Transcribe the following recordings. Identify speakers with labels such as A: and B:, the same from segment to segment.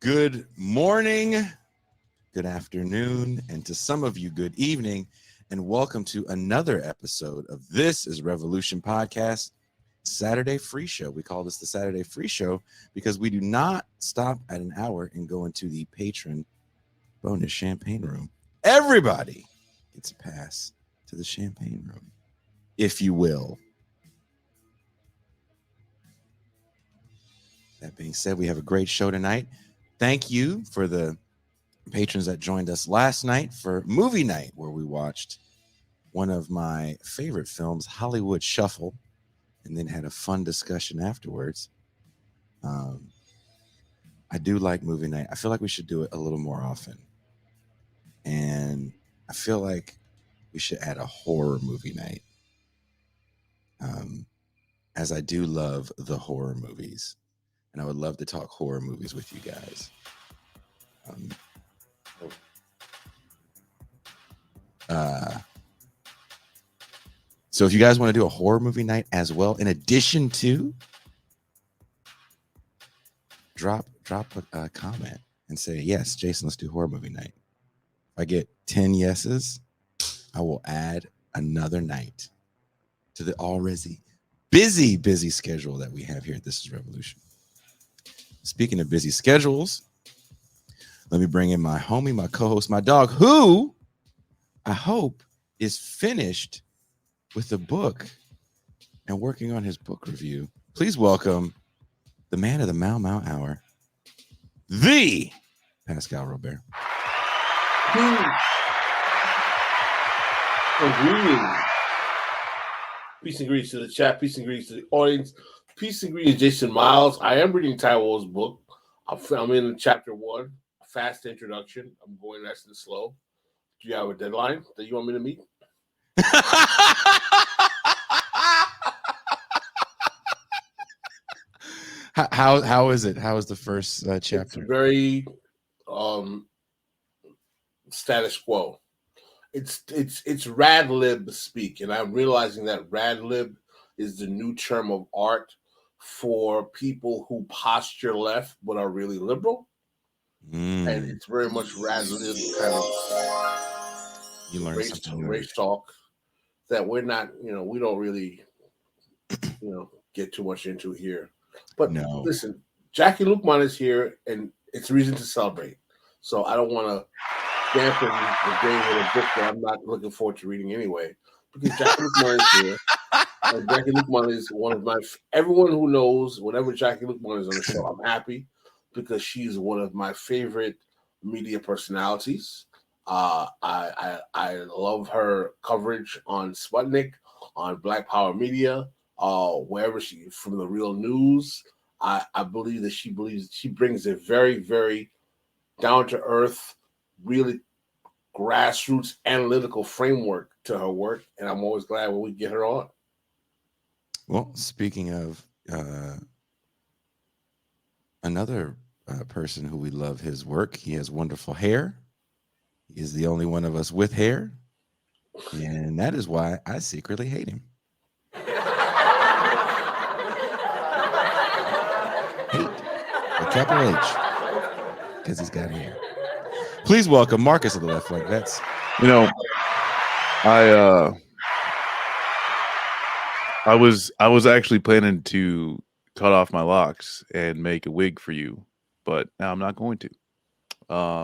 A: Good morning, good afternoon, and to some of you, good evening, and welcome to another episode of This is Revolution Podcast, Saturday Free Show. We call this the Saturday Free Show because we do not stop at an hour and go into the patron bonus champagne room. Everybody gets a pass to the champagne room, if you will. That being said, we have a great show tonight. Thank you for the patrons that joined us last night for movie night, where we watched one of my favorite films, Hollywood Shuffle, and then had a fun discussion afterwards. I do like movie night. I feel like we should do it a little more often. And I feel like we should add a horror movie night. As I do love the horror movies. And I would love to talk horror movies with you guys. So if you guys want to do a horror movie night as well, in addition to, drop a comment and say, yes, Jason, let's do horror movie night. If I get 10 yeses, I will add another night to the already busy schedule that we have here at This is Revolution. Speaking of busy schedules, let me bring in my homie, my co-host, my dog, who I hope is finished with the book and working on his book review. Please welcome the man of the Mau Mau Hour, the Pascal Robert.
B: Greetings. Peace and greetings to the chat. Peace and greetings to the audience. Peace and greetings, Jason Miles. I am reading Taiwo's book. I'm in chapter 1, a fast introduction. I'm going nice and slow. Do you have a deadline that you want me to meet?
A: How is it? How is the first chapter?
B: It's very status quo. It's rad lib speak, and I'm realizing that rad lib is the new term of art for people who posture left but are really liberal. And it's very much rad lib kind of
A: you learn
B: race talk that we're not, we don't really, get too much into here. But
A: no.
B: Listen, Jackie Luqman is here, and it's reason to celebrate. So I don't want to dampen the day with a book that I'm not looking forward to reading anyway. Because Jackie Luqman is here. And Jackie Luqman is one of my. Everyone who knows, whenever Jackie Luqman is on the show, I'm happy because she's one of my favorite media personalities. I love her coverage on Sputnik, on Black Power Media, wherever she from the Real News. I believe that she brings a very, very down to earth, really grassroots analytical framework to her work, and I'm always glad when we get her on.
A: Well, speaking of another person who we love his work, he has wonderful hair. He is the only one of us with hair, and that is why I secretly hate him. Hate with capital H, because he's got hair. Please welcome Marcus of the Left Flank Vets.
C: I was actually planning to cut off my locks and make a wig for you, but now I'm not going to.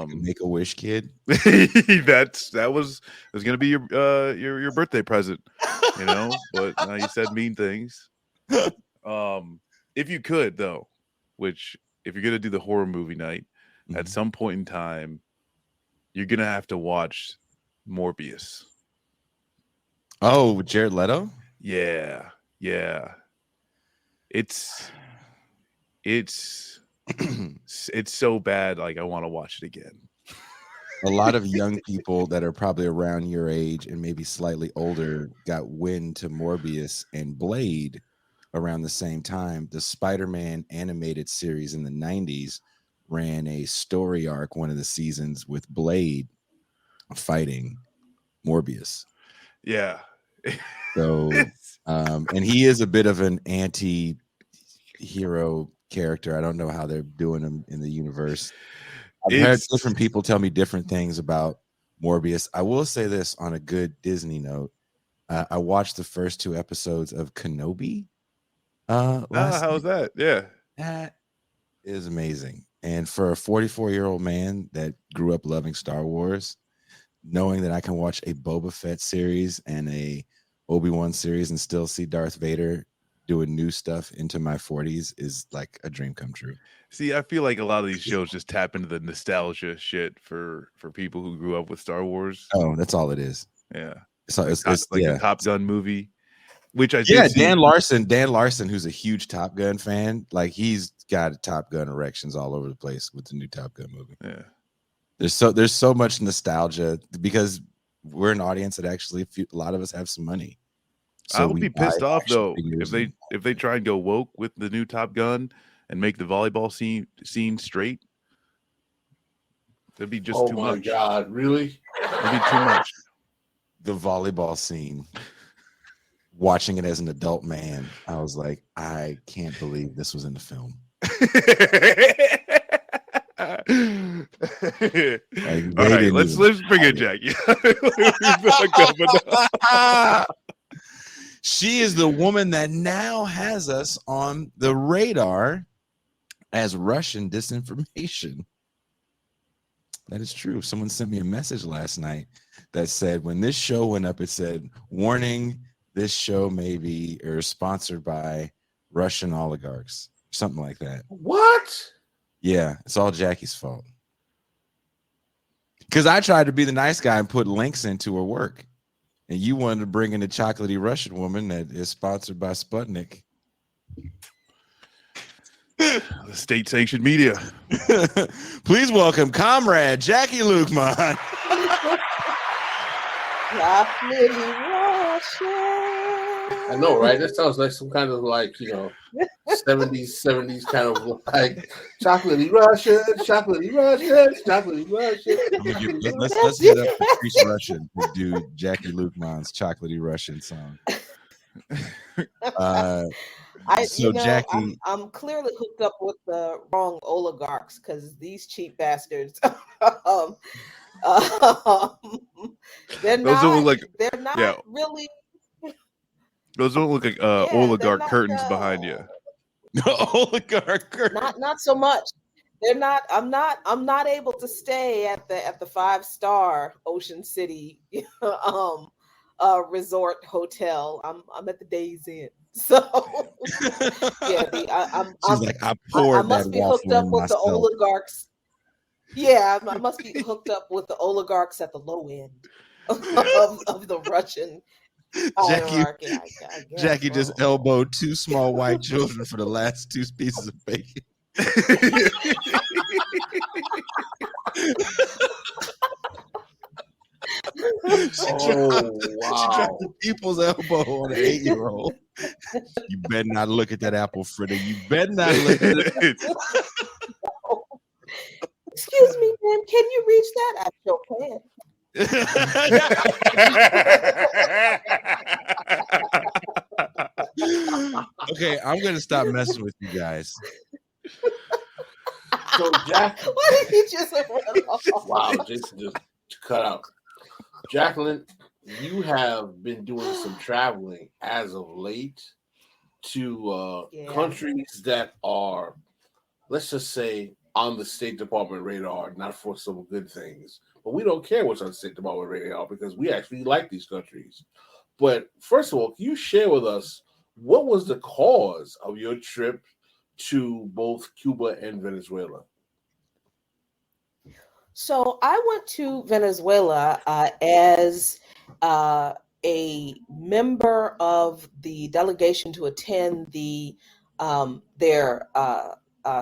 A: Make a wish, kid.
C: that was gonna be your birthday present, But now you said mean things. If you could though, which if you're gonna do the horror movie night, at some point in time, you're gonna have to watch Morbius.
A: Oh, Jared Leto?
C: Yeah. It's so bad, like I want to watch it again.
A: A lot of young people that are probably around your age and maybe slightly older got wind to Morbius and Blade around the same time. The Spider-Man animated series in the 90s ran a story arc one of the seasons with Blade fighting Morbius.
C: Yeah.
A: So and he is a bit of an anti-hero character. I don't know how they're doing him in the universe. I've heard different people tell me different things about Morbius. I will say this on a good Disney note. I watched the first 2 episodes of Kenobi last
C: how was that? Yeah.
A: That is amazing. And for a 44-year-old man that grew up loving Star Wars, knowing that I can watch a Boba Fett series and a Obi-Wan series and still see Darth Vader doing new stuff into my 40s is like a dream come true.
C: See, I feel like a lot of these shows just tap into the nostalgia shit for people who grew up with Star Wars.
A: Oh, that's all it is.
C: Yeah.
A: So it's
C: like
A: yeah.
C: the Top Gun movie, which I
A: yeah,
C: did see.
A: Dan Larson, who's a huge Top Gun fan, like he's got Top Gun erections all over the place with the new Top Gun movie.
C: Yeah.
A: There's so much nostalgia because we're an audience that actually a lot of us have some money. So
C: I would be pissed off though if they try and go woke with the new Top Gun and make the volleyball scene straight. That'd be just too much.
B: Oh my God, really?
C: That'd be too much.
A: The volleyball scene. Watching it as an adult man, I was like, I can't believe this was in the film.
C: All right, let's bring in Jackie.
A: She is the woman that now has us on the radar as Russian disinformation. That is true. Someone sent me a message last night that said when this show went up, it said, warning, this show may be sponsored by Russian oligarchs, something like that.
B: What?
A: Yeah, it's all Jackie's fault. Because I tried to be the nice guy and put links into her work. And you wanted to bring in a chocolatey Russian woman that is sponsored by Sputnik.
C: The state-sanctioned media.
A: Please welcome comrade Jackie Luqman.
B: I know, right? That sounds like some kind of 70s kind of like chocolatey Russian.
A: Let's hit up Patrice Russian to do Jackie Luqman's chocolatey Russian song. Jackie,
D: I'm clearly hooked up with the wrong oligarchs because these cheap bastards. They're not really.
C: Those don't look like oligarch curtains behind you.
A: Oligarch curtains.
D: Not so much. They're not. I'm not able to stay at the 5-star Ocean City resort hotel. I'm at the Days Inn. So yeah, I must be hooked up with the oligarchs. Yeah, I must be hooked up with the oligarchs at the low end of the Russian hierarchy.
A: Jackie just elbowed 2 small white children for the last 2 pieces of bacon. She dropped the people's elbow on an 8-year-old. You better not look at that apple fritter. You better not look at it.
D: Excuse me, ma'am. Can you reach that? I sure can.
A: Okay, I'm gonna stop messing with you guys.
B: So Jack,
D: why did he just run off?
B: Wow, Jason just cut out. Jacqueline, you have been doing some traveling as of late to countries that are, let's just say, on the State Department radar, not for some good things. But we don't care what's on the State Department radar because we actually like these countries. But first of all, can you share with us what was the cause of your trip to both Cuba and Venezuela?
D: So I went to Venezuela as a member of the delegation to attend their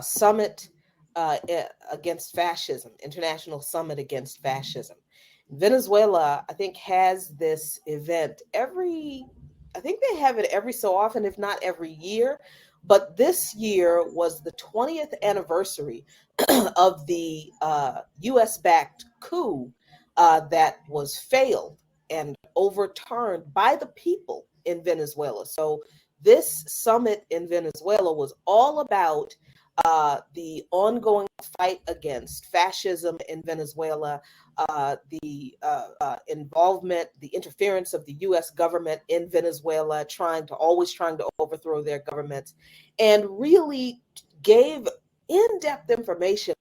D: summit against fascism, International Summit Against Fascism. Venezuela, I think, has this event I think they have it every so often, if not every year. But this year was the 20th anniversary of the U.S.-backed coup that was failed and overturned by the people in Venezuela. So this summit in Venezuela was all about the ongoing fight against fascism in Venezuela, the involvement, the interference of the U.S. government in Venezuela, always trying to overthrow their government, and really gave in-depth information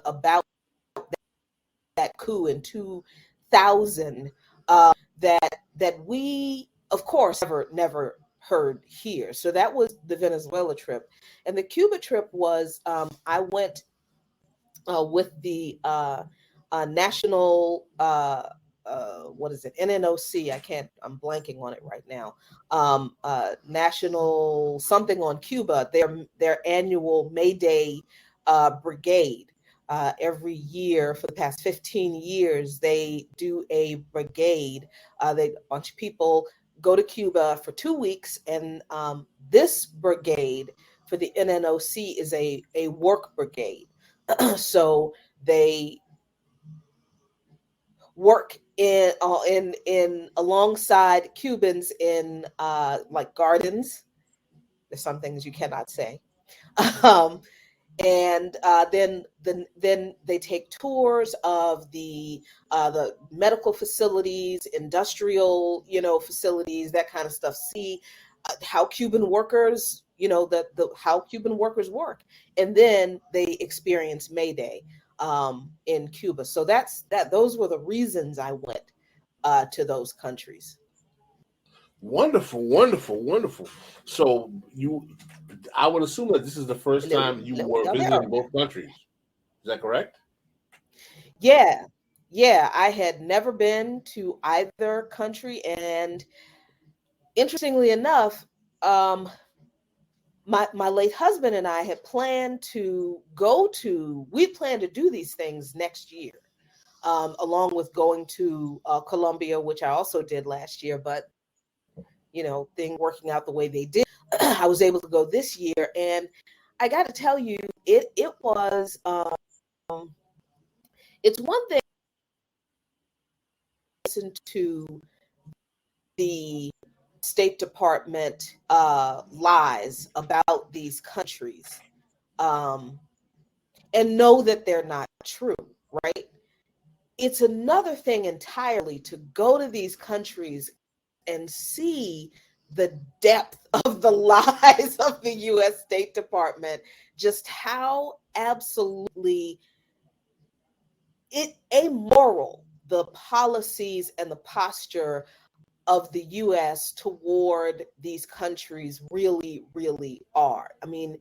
D: about that coup in 2000 that we, of course, never heard here. So that was the Venezuela trip. And the Cuba trip was, I went with the national, what is it, NNOC, I'm blanking on it right now, national something on Cuba, their annual May Day brigade. Every year for the past 15 years, they do a brigade. A bunch of people go to Cuba for 2 weeks, and this brigade for the NNOC is a work brigade. So they work in alongside Cubans in like gardens. There's some things you cannot say. And then they take tours of the medical facilities, industrial facilities, that kind of stuff. See how Cuban workers, how Cuban workers work, and then they experience May Day in Cuba. So those were the reasons I went to those countries.
B: Wonderful, wonderful, wonderful. So I would assume that this is the first time you were visiting both countries. Is that correct?
D: Yeah. I had never been to either country, and interestingly enough, my late husband and I had planned to we planned to do these things next year, along with going to Colombia, which I also did last year, but things working out the way they did, I was able to go this year. And I got to tell you, it was, it's one thing to listen to the State Department lies about these countries, and know that they're not true, right? It's another thing entirely to go to these countries and see the depth of the lies of the U.S. State Department, just how absolutely amoral the policies and the posture of the U.S. toward these countries really, really are. I mean,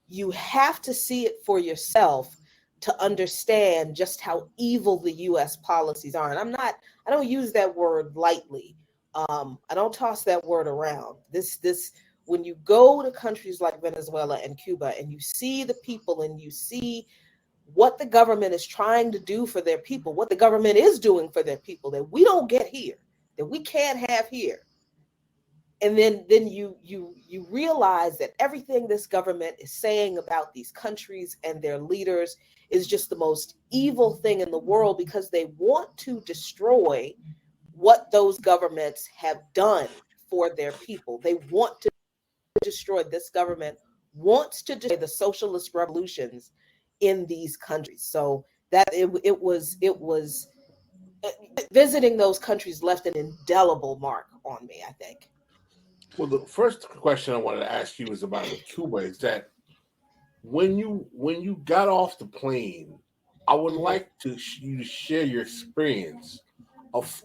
D: you have to see it for yourself to understand just how evil the U.S. policies are. And I don't use that word lightly. I don't toss that word around. When you go to countries like Venezuela and Cuba, and you see the people, and you see what the government is trying to do for their people, what the government is doing for their people that we don't get here, that we can't have here. And then you realize that everything this government is saying about these countries and their leaders is just the most evil thing in the world, because they want to destroy what those governments have done for their people. They want to destroy, this government wants to destroy the socialist revolutions in these countries. So that it was visiting those countries left an indelible mark on me, I think.
B: Well, the first question I wanted to ask you is about Cuba. Is that when you got off the plane, I would like you to share your experience of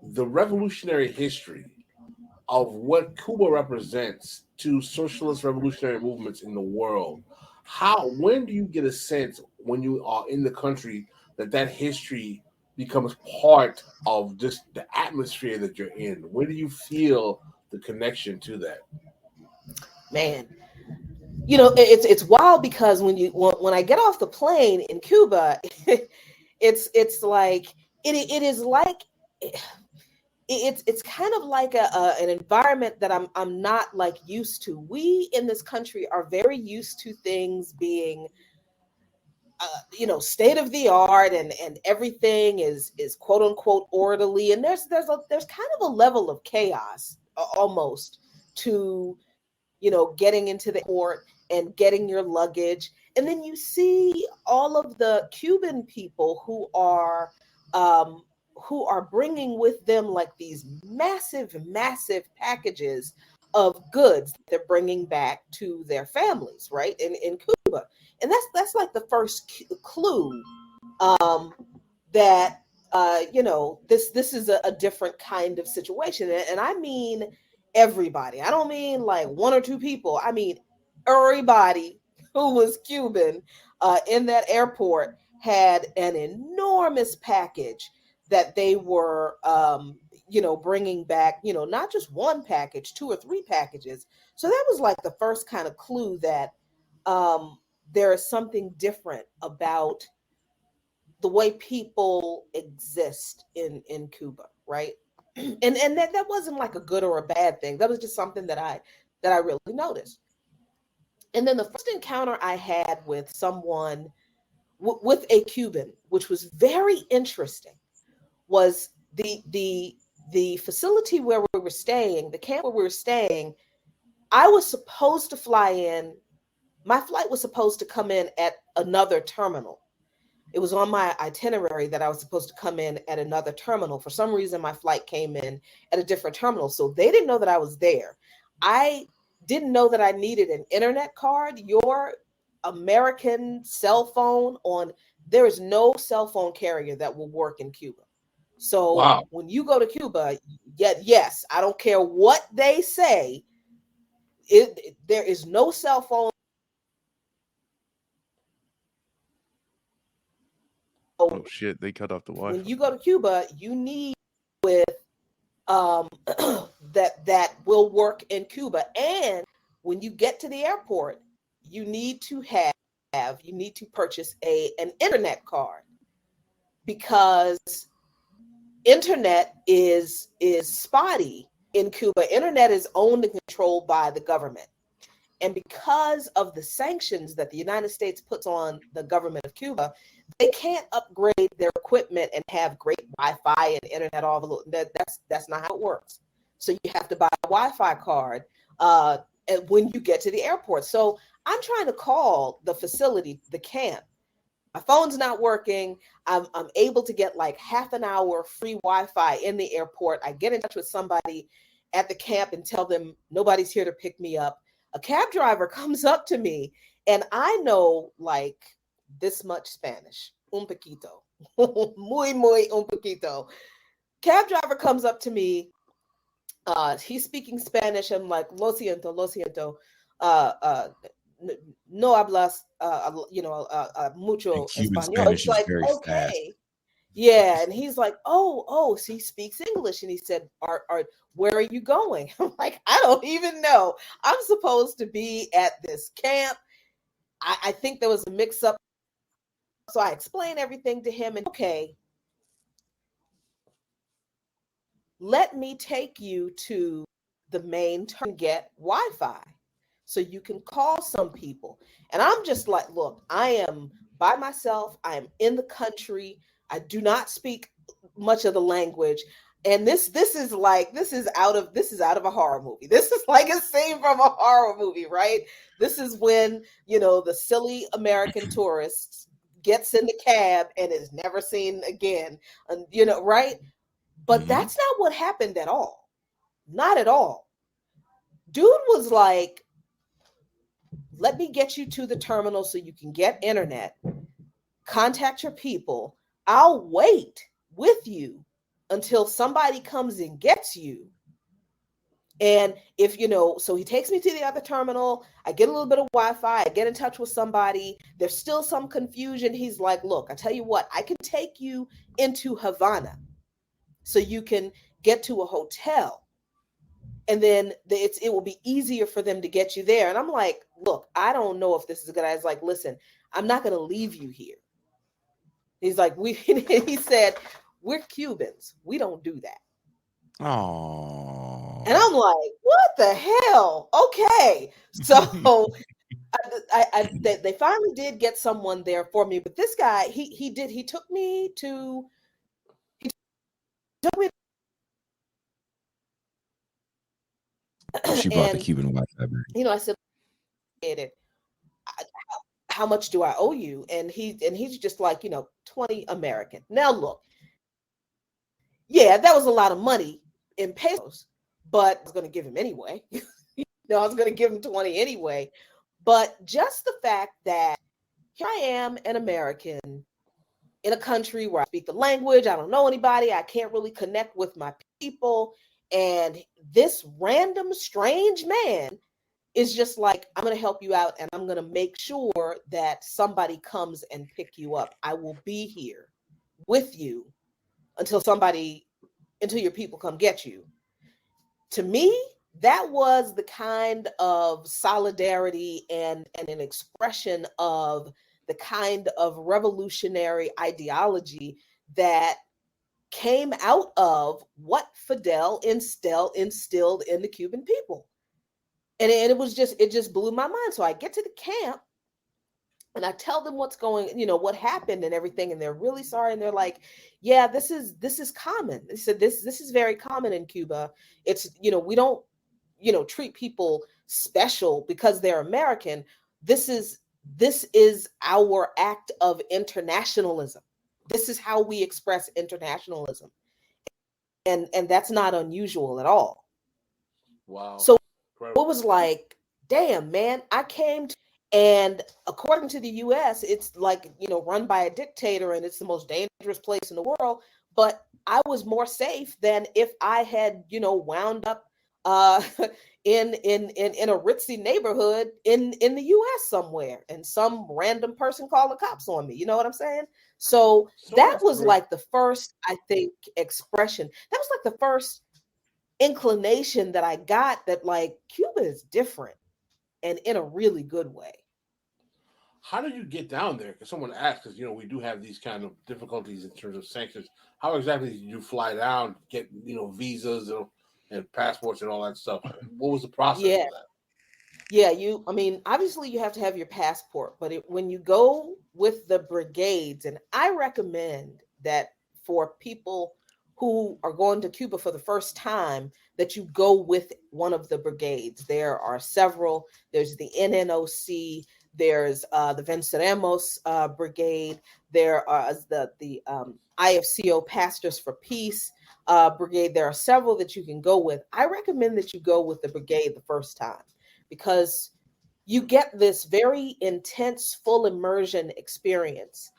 B: the revolutionary history of what Cuba represents to socialist revolutionary movements in the world. When do you get a sense when you are in the country that history becomes part of just the atmosphere that you're in? When do you feel the connection to that?
D: Man, it's wild, because when I get off the plane in Cuba, it's like it is like it's kind of like an environment that I'm not like used to. We in this country are very used to things being state of the art, and everything is quote unquote orderly, and there's kind of a level of chaos almost to getting into the port and getting your luggage. And then you see all of the Cuban people who are bringing with them like these massive, massive packages of goods that they're bringing back to their families, right? In Cuba. And that's like the first clue that this is a different kind of situation. And I mean everybody. I don't mean like one or two people. I mean everybody who was Cuban in that airport had an enormous package that they were bringing back, not just one package, two or three packages. So that was like the first kind of clue that there is something different about the way people exist in Cuba, right? And that wasn't like a good or a bad thing. That was just something that I really noticed. And then the first encounter I had with someone with a Cuban, which was very interesting, was the facility where we were staying, the camp where we were staying. I was supposed to fly in. My flight was supposed to come in at another terminal. It was on my itinerary that I was supposed to come in at another terminal. For some reason, my flight came in at a different terminal. So they didn't know that I was there. I didn't know that I needed an internet card. Your American cell phone there is no cell phone carrier that will work in Cuba. So
B: Wow.
D: when you go to Cuba, yes, I don't care what they say, there is no cell phone.
C: Oh shit! They cut off the Wi-Fi.
D: When you go to Cuba, you need with that will work in Cuba. And when you get to the airport, you need to purchase an internet card, because internet is spotty in Cuba. Internet is owned and controlled by the government. And because of the sanctions that the United States puts on the government of Cuba, they can't upgrade their equipment and have great Wi-Fi and internet. That's not how it works. So you have to buy a Wi-Fi card when you get to the airport. So I'm trying to call the facility, the camp. My phone's not working. I'm able to get like half an hour free Wi-Fi in the airport. I get in touch with somebody at the camp and tell them nobody's here to pick me up. A cab driver comes up to me, and I know like this much Spanish, un poquito, muy un poquito. Cab driver comes up to me. He's speaking Spanish. I'm like, lo siento, lo siento. No hablas, mucho
A: Cuban
D: español.
A: Spanish
D: It's
A: is
D: like,
A: very
D: okay.
A: fast.
D: Yeah, and he's like, oh, so he speaks English, and he said, where are you going? I'm like, I don't even know. I'm supposed to be at this camp. I think there was a mix-up, so I explained everything to him, and okay, let me take you to the main terminal and get Wi-Fi, so you can call some people. And I'm just like, look, I am by myself. I am in the country. I do not speak much of the language. And this is out of a horror movie. This is like a scene from a horror movie, right? This is when, the silly American tourist gets in the cab and is never seen again. And right? But that's not what happened at all. Not at all. Dude was like, let me get you to the terminal so you can get internet. Contact your people. I'll wait with you until somebody comes and gets you. And if, so he takes me to the other terminal. I get a little bit of Wi-Fi. I get in touch with somebody. There's still some confusion. He's like, look, I tell you what, I can take you into Havana so you can get to a hotel. And then it will be easier for them to get you there. And I'm like, look, I don't know if this is a good idea. I was like, listen, I'm not going to leave you here. He's like, he said, we're Cubans. We don't do that.
A: Oh.
D: And I'm like, what the hell? Okay. So they finally did get someone there for me. But this guy, he took me to,
A: She brought the Cuban Wi-Fi back.
D: I said, how much do I owe you? And he's just like, 20 American. Now look, yeah, that was a lot of money in pesos, but I was going to give him anyway. I was going to give him 20 anyway. But just the fact that here I am, an American in a country where I speak the language, I don't know anybody, I can't really connect with my people, and this random strange man is just like, I'm going to help you out and I'm going to make sure that somebody comes and pick you up. I will be here with you until your people come get you. To me, that was the kind of solidarity and an expression of the kind of revolutionary ideology that came out of what Fidel instilled in the Cuban people. And it just blew my mind. So I get to the camp and I tell them what's what happened and everything. And they're really sorry. And they're like, yeah, this is common. They said, this is very common in Cuba. It's, we don't, treat people special because they're American. This is our act of internationalism. This is how we express internationalism. And that's not unusual at all.
B: Wow.
D: So it was like, damn, man, and according to the US, it's like, run by a dictator and it's the most dangerous place in the world. But I was more safe than if I had, wound up in a ritzy neighborhood in the US somewhere and some random person called the cops on me. You know what I'm saying? So that was like the first, I think, expression. That was like the first inclination that I got that like Cuba is different and in a really good way.
B: How did you get down there? Because someone asked, because we do have these kind of difficulties in terms of sanctions. How exactly did you fly down, get visas and passports and all that stuff? What was the process of that?
D: Yeah, obviously you have to have your passport, but when you go with the brigades, and I recommend that for people who are going to Cuba for the first time, that you go with one of the brigades. There are several. There's the NNOC, there's the Venceremos brigade, there are the IFCO Pastors for Peace brigade. There are several that you can go with. I recommend that you go with the brigade the first time, because you get this very intense, full immersion experience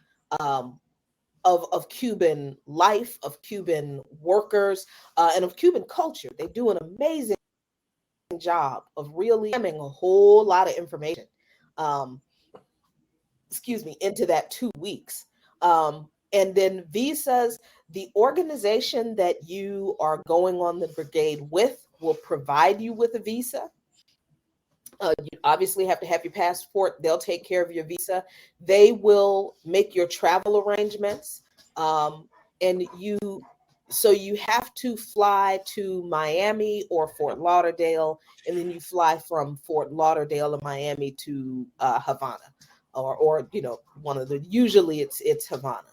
D: of Cuban life, of Cuban workers, and of Cuban culture. They do an amazing job of really jamming a whole lot of information, into that 2 weeks. And then visas, the organization that you are going on the brigade with will provide you with a visa. You obviously have to have your passport. They'll take care of your visa. They will make your travel arrangements. And you have to fly to Miami or Fort Lauderdale, and then you fly from Fort Lauderdale to Miami to Havana, or one of the, usually it's Havana.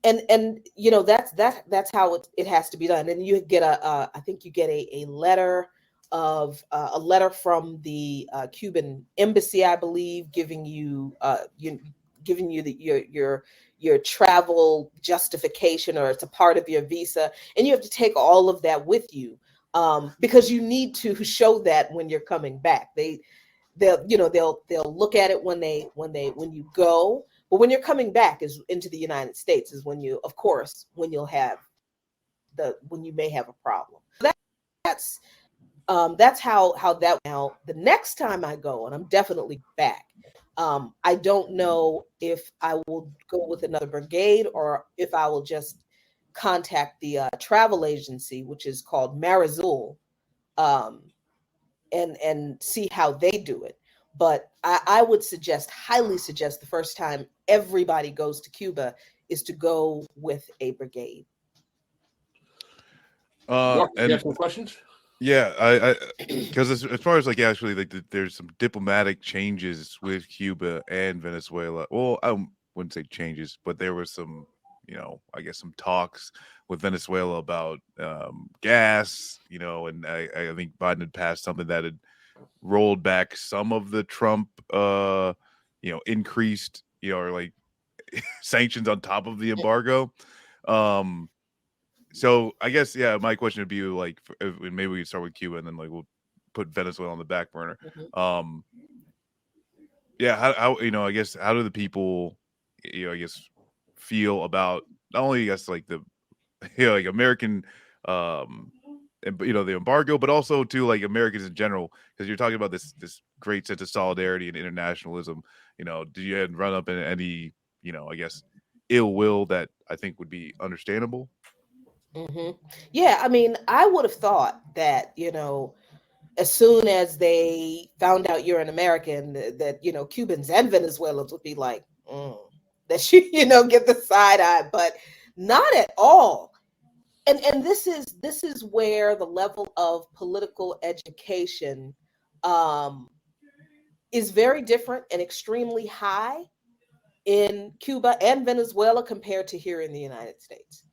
D: And that's how it has to be done. And you get I think you get a letter from the Cuban embassy, I believe, giving you your travel justification, or it's a part of your visa, and you have to take all of that with you, because you need to show that when you're coming back. They'll look at it when you go, but when you're coming back is into the United States is when you may have a problem. That's how that. Now the next time I go, and I'm definitely back, I don't know if I will go with another brigade or if I will just contact the travel agency, which is called Marizul, and see how they do it. But I would highly suggest, the first time everybody goes to Cuba is to go with a brigade.
B: Mark, you have some questions?
C: Yeah, I because as far as actually there's some diplomatic changes with Cuba and Venezuela. Well, I wouldn't say changes, but there were some, I guess some talks with Venezuela about gas, and I think Biden had passed something that had rolled back some of the Trump increased, or like sanctions on top of the embargo. So I guess, my question would be like, maybe we can start with Cuba and then like we'll put Venezuela on the back burner.
D: Mhm.
C: How I guess, how do the people, I guess, feel about not only, I guess, like the like American, and the embargo, but also to like Americans in general, because you're talking about this great sense of solidarity and internationalism. Do you run up in any, I guess, ill will that I think would be understandable?
D: Mhm. Yeah, I mean, I would have thought that, as soon as they found out you're an American, that, Cubans and Venezuelans would be like, that you, get the side eye, but not at all. And this is where the level of political education um, is very different and extremely high in Cuba and Venezuela compared to here in the United States.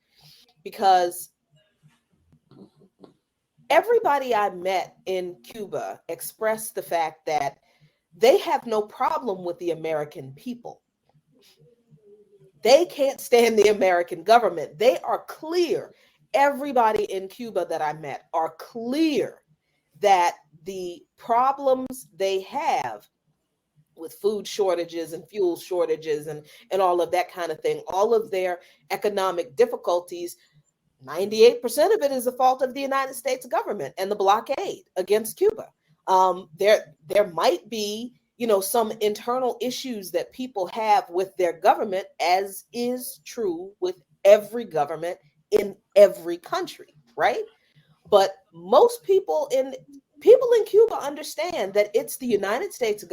D: Because everybody I met in Cuba expressed the fact that they have no problem with the American people. They can't stand the American government. They are clear. Everybody in Cuba that I met are clear that the problems they have with food shortages and fuel shortages and all of that kind of thing, all of their economic difficulties, 98% of it is the fault of the United States government and the blockade against Cuba. There might be, some internal issues that people have with their government, as is true with every government in every country, right? But most people in Cuba understand that it's the United States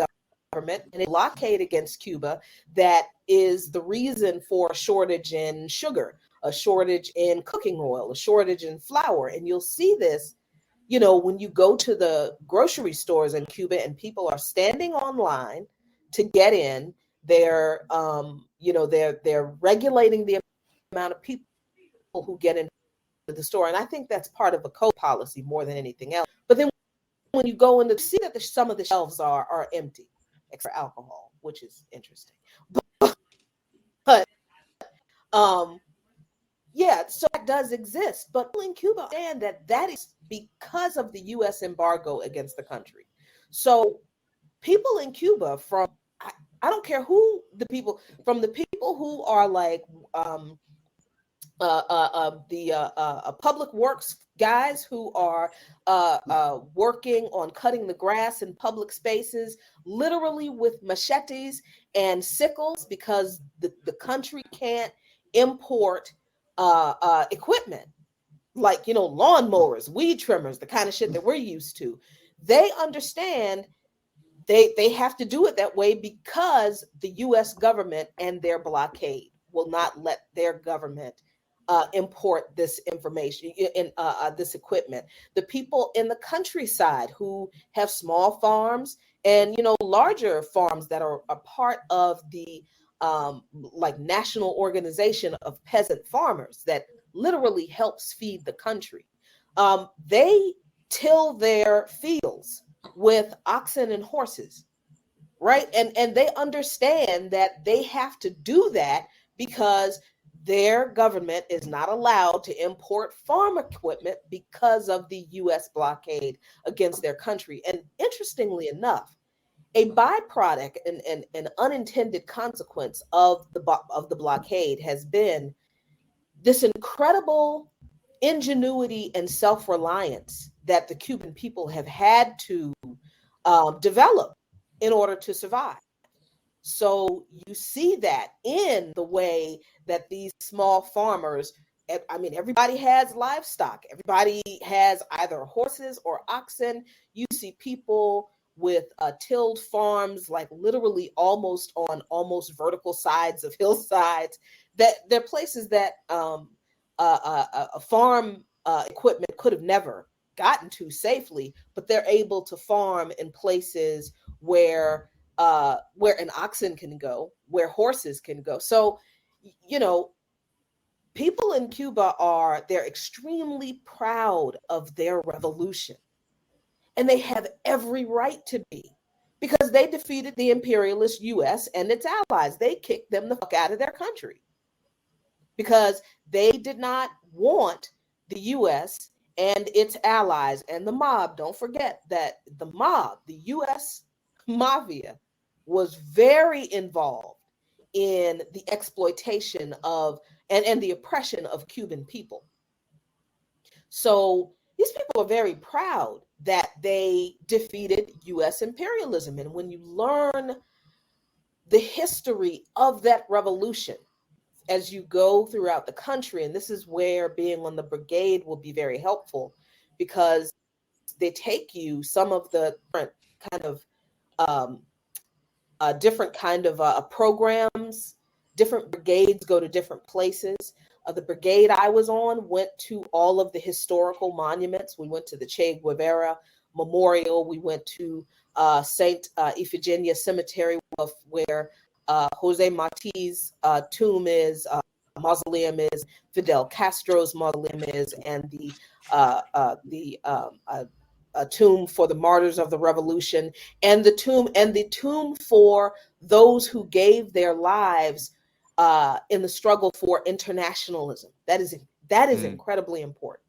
D: government and a blockade against Cuba that is the reason for a shortage in sugar, a shortage in cooking oil, a shortage in flour. And you'll see this, when you go to the grocery stores in Cuba and people are standing online to get in. They're regulating the amount of people who get into the store. And I think that's part of a code policy more than anything else. But then when you go in to see that some of the shelves are empty, except for alcohol, which is interesting. But um, yeah, so that does exist. But in Cuba, understand that is because of the U.S. embargo against the country. So people in Cuba, I don't care who the people, from the people who are like the public works guys who are working on cutting the grass in public spaces, literally with machetes and sickles, because the country can't import equipment like, lawnmowers, weed trimmers, the kind of shit that we're used to. They understand they have to do it that way because the U.S. government and their blockade will not let their government import this information in this equipment. The people in the countryside who have small farms and larger farms that are a part of the like national organization of peasant farmers that literally helps feed the country. They till their fields with oxen and horses, right? And they understand that they have to do that because their government is not allowed to import farm equipment because of the US blockade against their country. And interestingly enough, a byproduct and an unintended consequence of the blockade has been this incredible ingenuity and self-reliance that the Cuban people have had to develop in order to survive. So you see that in the way that these small farmers, I mean, everybody has livestock. Everybody has either horses or oxen. You see people with tilled farms, like literally almost on almost vertical sides of hillsides. That they're places that a farm equipment could have never gotten to safely, but they're able to farm in places where an oxen can go, where horses can go. So, you know, people in Cuba they're extremely proud of their revolution, and they have every right to be, because they defeated the imperialist US and its allies. They kicked them the fuck out of their country because they did not want the US and its allies and the mob. Don't forget that the mob, the US mafia, was very involved in the exploitation of and the oppression of Cuban people. So these people are very proud that they defeated US imperialism. And when you learn the history of that revolution as you go throughout the country, and this is where being on the brigade will be very helpful, because they take you some of the different kind of programs. Different brigades go to different places. The brigade I was on went to all of the historical monuments. We went to the Che Guevara Memorial. We went to Saint Iphigenia Cemetery, where Jose Marti's tomb is, mausoleum is, Fidel Castro's mausoleum is, and the tomb for the martyrs of the revolution, and the tomb for those who gave their lives in the struggle for internationalism. That is incredibly important,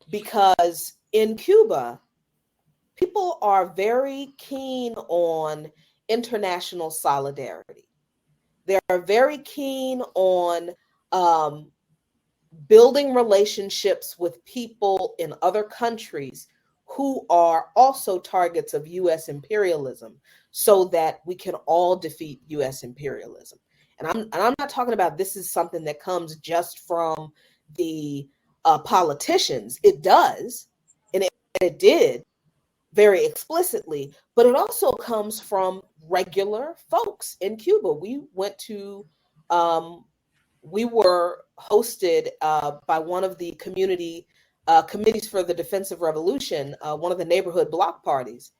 D: because in Cuba, people are very keen on international solidarity. They are very keen on building relationships with people in other countries who are also targets of US imperialism, so that we can all defeat US imperialism. And I'm not talking about this is something that comes just from the politicians. It does, and it did very explicitly, but it also comes from regular folks in Cuba. We were hosted by one of the community committees for the defense of revolution, one of the neighborhood block parties.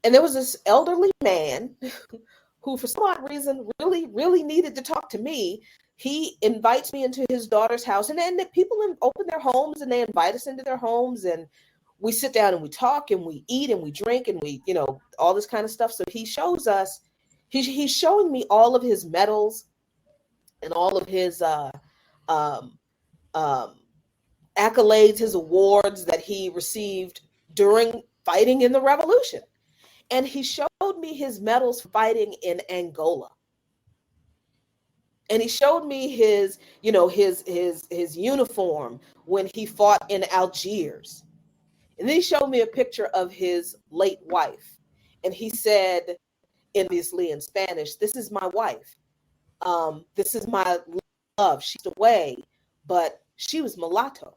D: And there was this elderly man who, for some odd reason, really, really needed to talk to me. He invites me into his daughter's house, and then people open their homes and they invite us into their homes, and we sit down and we talk and we eat and we drink and we, all this kind of stuff. So he shows us, he's showing me all of his medals and all of his accolades, his awards that he received during fighting in the revolution. And he showed me his medals fighting in Angola. And he showed me his uniform when he fought in Algiers. And then he showed me a picture of his late wife. And he said, obviously in Spanish, "This is my wife. This is my love. She's away, but she was mulatto."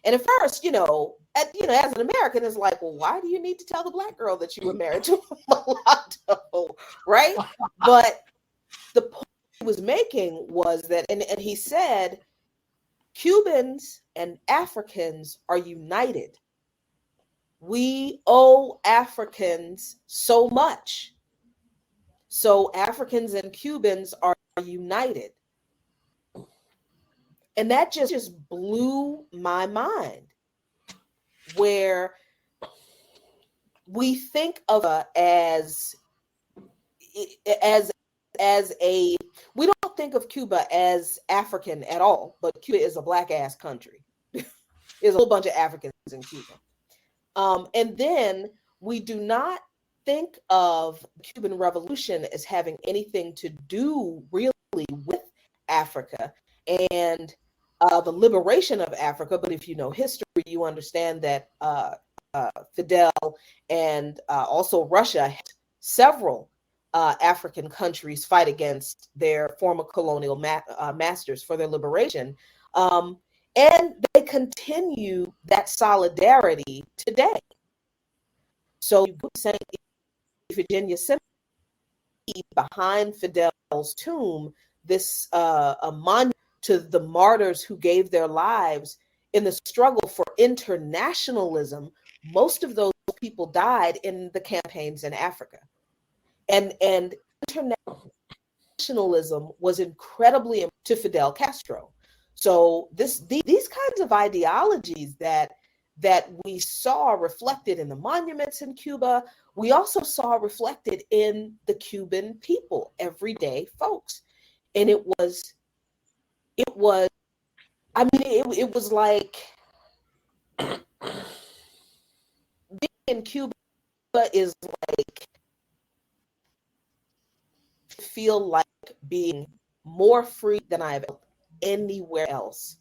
D: And at first, as an American, it's like, well, why do you need to tell the Black girl that you were married to a mulatto, right? But the point he was making was that, and he said, Cubans and Africans are united. We owe Africans so much. So Africans and Cubans are united. And that just blew my mind, where we think of as we don't think of Cuba as African at all, but Cuba is a Black ass country. There's a whole bunch of Africans in Cuba. And then we do not think of the Cuban Revolution as having anything to do really with Africa and the liberation of Africa. But if you know history, you understand that Fidel and also Russia had several African countries fight against their former colonial masters for their liberation. And they continue that solidarity today. So you go to Saint Iphigenia Cemetery, behind Fidel's tomb, this a monument to the martyrs who gave their lives in the struggle for internationalism. Most of those people died in the campaigns in Africa. And internationalism was incredibly important to Fidel Castro. So these kinds of ideologies that that we saw reflected in the monuments in Cuba, we also saw reflected in the Cuban people, everyday folks. And it was, I mean, it was like being in Cuba is like, feel like being more free than I've felt anywhere else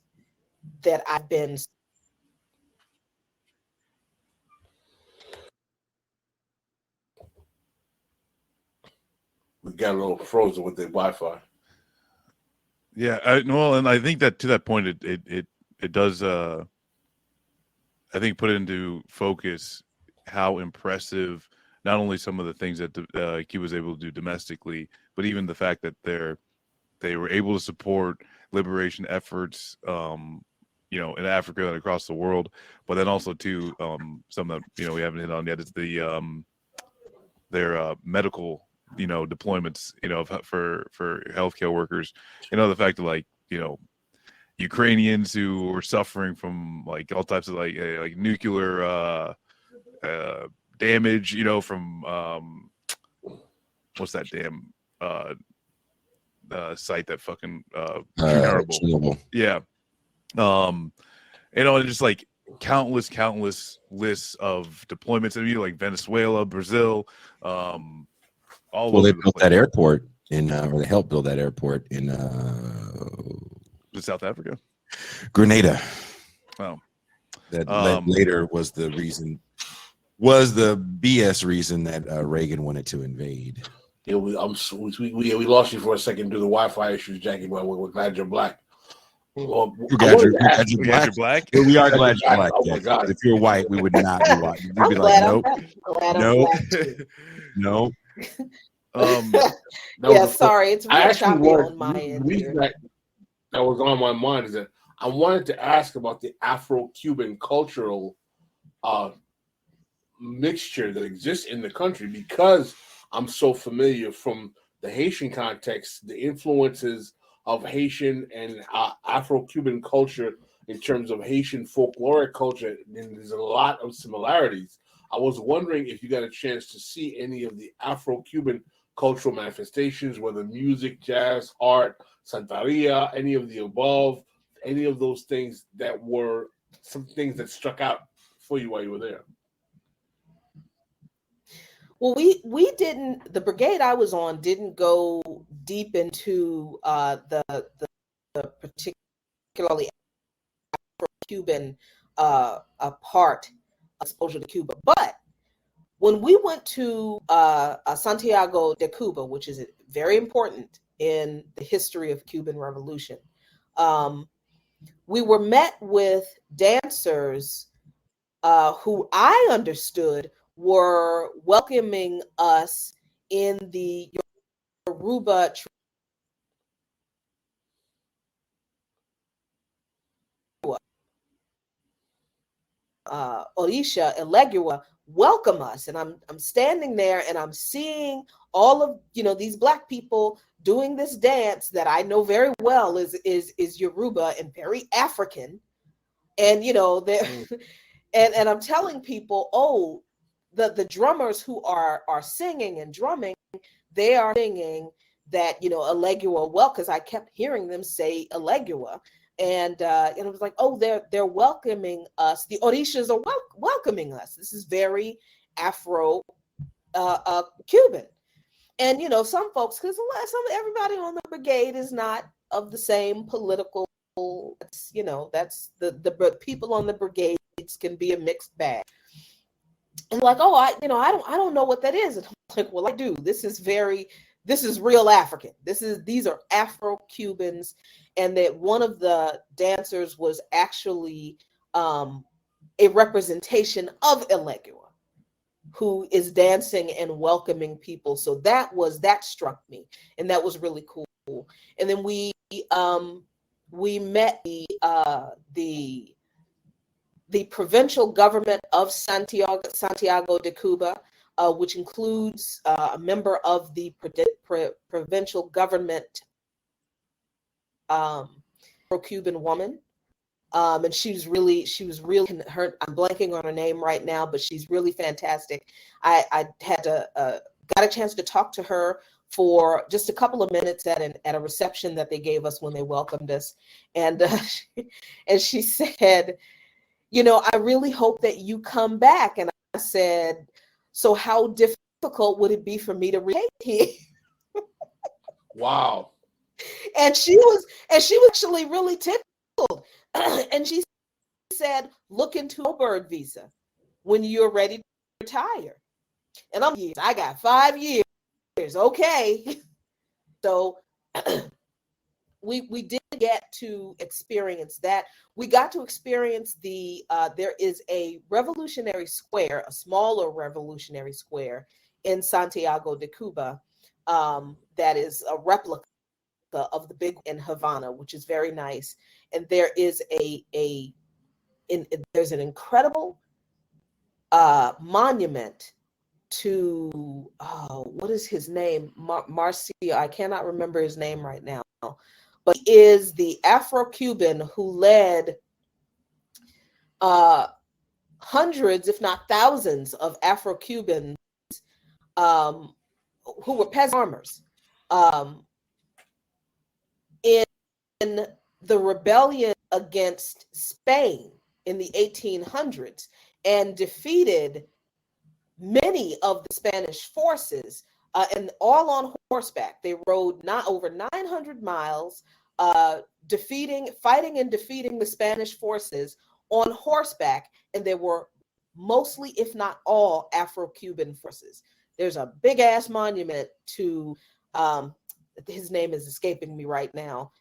D: that I've been.
B: We got a little frozen with the Wi-Fi.
C: Yeah, well, and I think that to that point, it does. I think put into focus how impressive not only some of the things that Cuba was able to do domestically, but even the fact that they were able to support liberation efforts, you know, in Africa and across the world. But then also too, some that we haven't hit on yet is their medical deployments for healthcare workers. The fact that like Ukrainians who were suffering from like all types of like nuclear damage, from what's that damn site that fucking terrible.
A: Chernobyl.
C: Yeah. And just like countless lists of deployments in like Venezuela, Brazil, all
A: Well,
C: over
A: they
C: the
A: built
C: place.
A: that airport in, or they helped build that airport in
C: South Africa.
A: Grenada.
C: Oh,
A: That later was the BS reason that Reagan wanted to invade.
B: Yeah, we lost you for a second due to Wi-Fi issues, Jackie, but we're glad you're black. Well,
A: We're glad you're
C: black.
A: We are glad you're black.
B: Oh my
A: Yes.
B: God.
A: If you're white, we would not be white. We'd
D: I'm
A: be
D: glad
A: like, nope,
D: I'm
A: nope,
D: black too.
A: no.
D: Yeah, sorry, it's
B: I
D: real
B: actually
D: choppy
B: wanted,
D: on my
B: the
D: end
B: reason
D: here.
B: that was on my mind is that I wanted to ask about the Afro-Cuban cultural mixture that exists in the country, because I'm so familiar from the Haitian context, the influences of Haitian and Afro-Cuban culture in terms of Haitian folkloric culture, and there's a lot of similarities. I was wondering if you got a chance to see any of the Afro-Cuban cultural manifestations, whether music, jazz, art, Santeria, any of the above, any of those things that were some things that struck out for you while you were there.
D: Well, we didn't. The brigade I was on didn't go deep into the particularly Afro-Cuban part exposure to Cuba, but when we went to Santiago de Cuba, which is very important in the history of Cuban Revolution, we were met with dancers who I understood were welcoming us in the Yoruba Orisha Elegua welcome us, and I'm standing there and I'm seeing all of these black people doing this dance that I know very well is Yoruba and very African, and and I'm telling people, oh, the drummers who are singing and drumming, they are singing that Elegua well, because I kept hearing them say Elegua. And it was like, oh, they're welcoming us. The Orishas are welcoming us. This is very Afro Cuban. And some folks, because everybody on the brigade is not of the same political. That's the people on the brigades can be a mixed bag. And like, oh, I don't know what that is. And I'm like, well, I do. This is real African. These are Afro-Cubans, and that one of the dancers was actually a representation of Elegua, who is dancing and welcoming people. So that struck me, and that was really cool. And then we met the provincial government of Santiago de Cuba, which includes a member of the provincial government, pro-Cuban woman, And she was really her. I'm blanking on her name right now, but she's really fantastic. I had to got a chance to talk to her for just a couple of minutes at a reception that they gave us when they welcomed us, and and she said, I really hope that you come back. And I said, so how difficult would it be for me to relocate here?
B: Wow.
D: And she was actually really tickled. And she said, look into a bird visa when you're ready to retire. And I got 5 years. Okay. So we did get to experience that. We got to experience there is a revolutionary square, a smaller revolutionary square in Santiago de Cuba, that is a replica of the big in Havana, which is very nice. And there is there's an incredible monument to what is his name? Marcia. I cannot remember his name right now, but he is the Afro-Cuban who led hundreds, if not thousands, of Afro-Cubans who were peasant farmers in the rebellion against Spain in the 1800s, and defeated many of the Spanish forces, and all on horseback. They rode not over 900 miles, fighting and defeating the Spanish forces on horseback. And there were mostly, if not all, Afro-Cuban forces. There's a big ass monument to, his name is escaping me right now,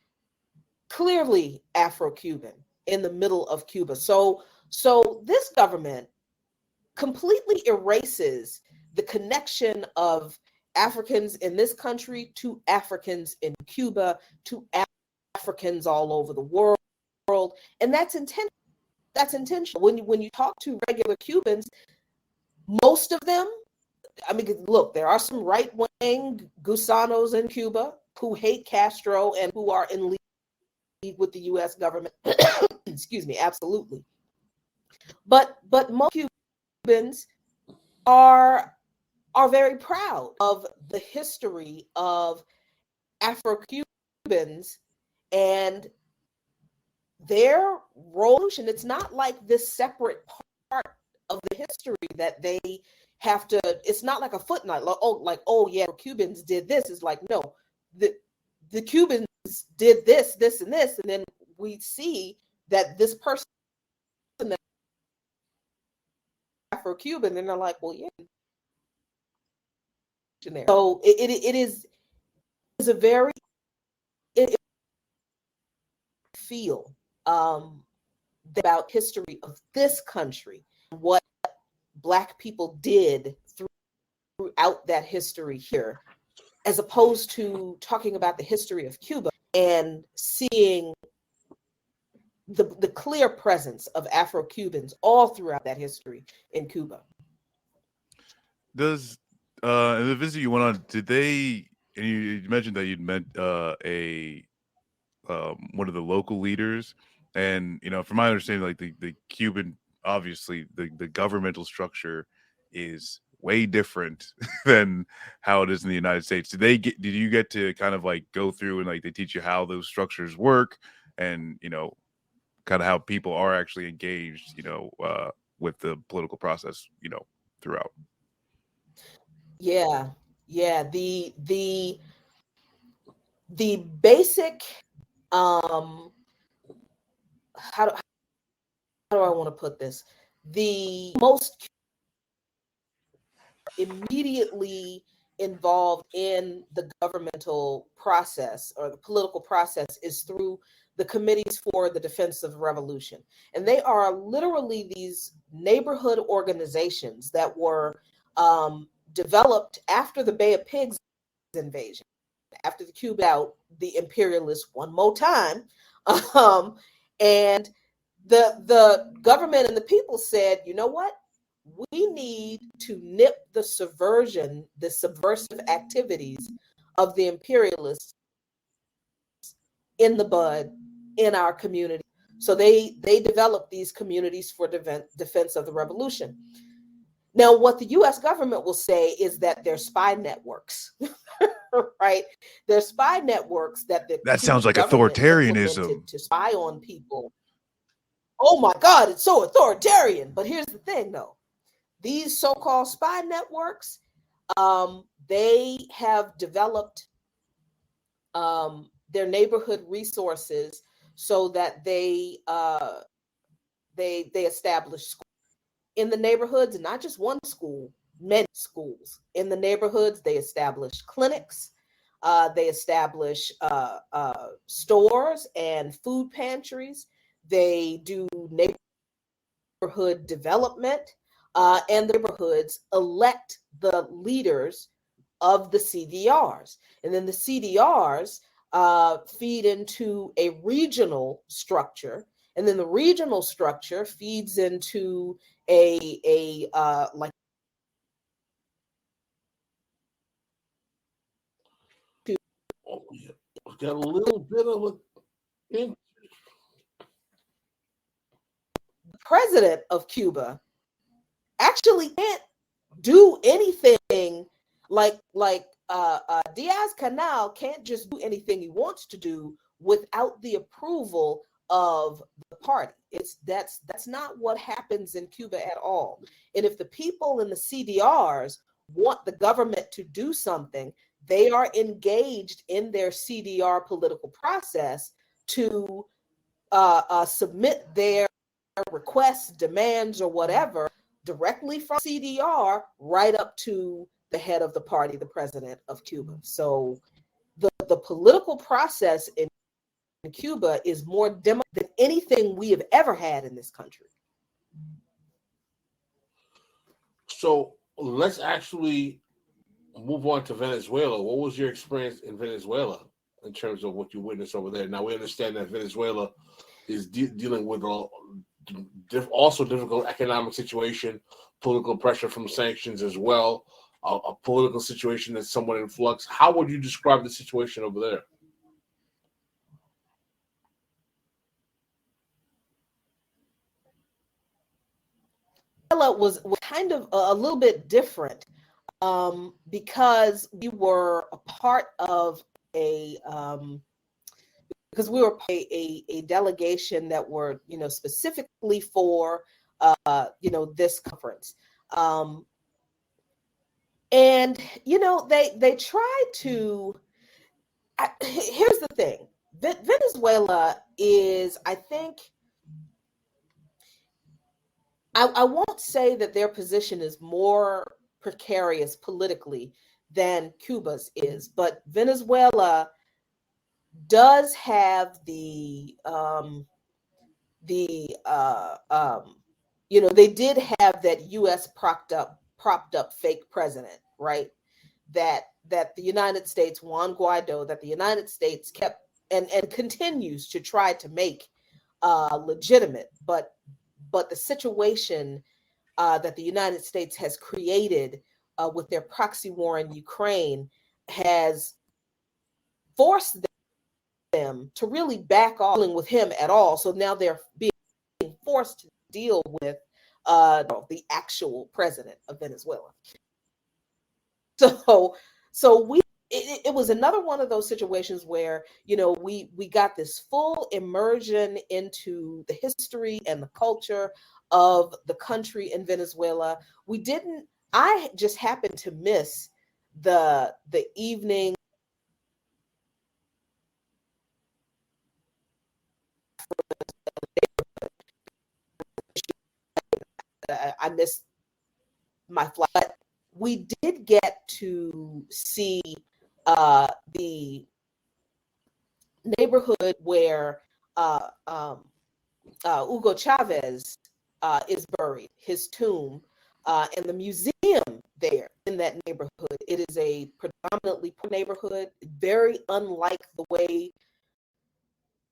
D: clearly Afro-Cuban, in the middle of Cuba. So this government completely erases the connection of Africans in this country to Africans in Cuba, to Africans all over the world. And that's intentional. That's intentional. When you talk to regular Cubans, most of them, I mean, look, there are some right-wing gusanos in Cuba who hate Castro and who are in league with the U.S. government. Excuse me, absolutely. But most Cubans are very proud of the history of Afro-Cubans and their revolution. It's not like this separate part of the history that they have to, it's not like a footnote, oh yeah, Cubans did this. It's like, no, the Cubans did this, and this, and then we see that this person Afro-Cuban, and they're like, well, yeah. So it is a very feel about history of this country, what Black people did throughout that history here, as opposed to talking about the history of Cuba and seeing the clear presence of Afro-Cubans all throughout that history in Cuba.
C: Does in the visit you went on, did they? And you mentioned that you'd met one of the local leaders, and from my understanding, like the Cuban, obviously the governmental structure is way different than how it is in the United States. Did you get to kind of like go through and like they teach you how those structures work, and kind of how people are actually engaged, with the political process, throughout?
D: Yeah. The basic, how do I want to put this? The most immediately involved in the governmental process or the political process is through the committees for the defense of the revolution. And they are literally these neighborhood organizations that were developed after the Bay of Pigs invasion, after the Cuba out the imperialists one more time. And the government and the people said, you know what? We need to nip the subversive activities of the imperialists in the bud in our community. So they developed these communities for defense of the revolution. Now, what the U.S. government will say is that they're spy networks, right? They're spy networks that the
C: That sounds
D: Cuban
C: like
D: government
C: authoritarianism.
D: implemented to spy on people. Oh my God, it's so authoritarian. But here's the thing, though. These so-called spy networks, they have developed their neighborhood resources so that they establish schools in the neighborhoods, not just one school, many schools in the neighborhoods. They establish clinics. They establish stores and food pantries. They do neighborhood development, and the neighborhoods elect the leaders of the CDRs. And then the CDRs feed into a regional structure. And then the regional structure feeds into a like.
B: Oh, yeah. Got a little bit of a.
D: The president of Cuba actually can't do anything like Diaz-Canel can't just do anything he wants to do without the approval of the party. That's not what happens in Cuba at all. And if the people in the CDRs want the government to do something, they are engaged in their CDR political process to submit their requests, demands, or whatever directly from CDR right up to the head of the party, the president of Cuba. So the political process in Cuba is more democratic than anything we have ever had in this country.
B: So let's actually move on to Venezuela. What was your experience in Venezuela in terms of what you witnessed over there? Now, we understand that Venezuela is dealing with also difficult economic situation, political pressure from sanctions as well, a political situation that's somewhat in flux. How would you describe the situation over there?
D: Was kind of a little bit different because we were a part of because we were a delegation that were, specifically for, this conference. And, they tried to, here's the thing. Venezuela is, I think, I won't say that their position is more precarious politically than Cuba's is, but Venezuela does have they did have that U.S. propped up fake president, right? That the United States, Juan Guaido, that the United States kept and continues to try to make legitimate, but the situation that the United States has created with their proxy war in Ukraine has forced them to really back off dealing with him at all. So now they're being forced to deal with the actual president of Venezuela. So it was another one of those situations where, we got this full immersion into the history and the culture of the country in Venezuela. I just happened to miss the evening. I missed my flight. We did get to see the neighborhood where Hugo Chavez is buried, his tomb, and the museum there in that neighborhood. It is a predominantly poor neighborhood, very unlike the way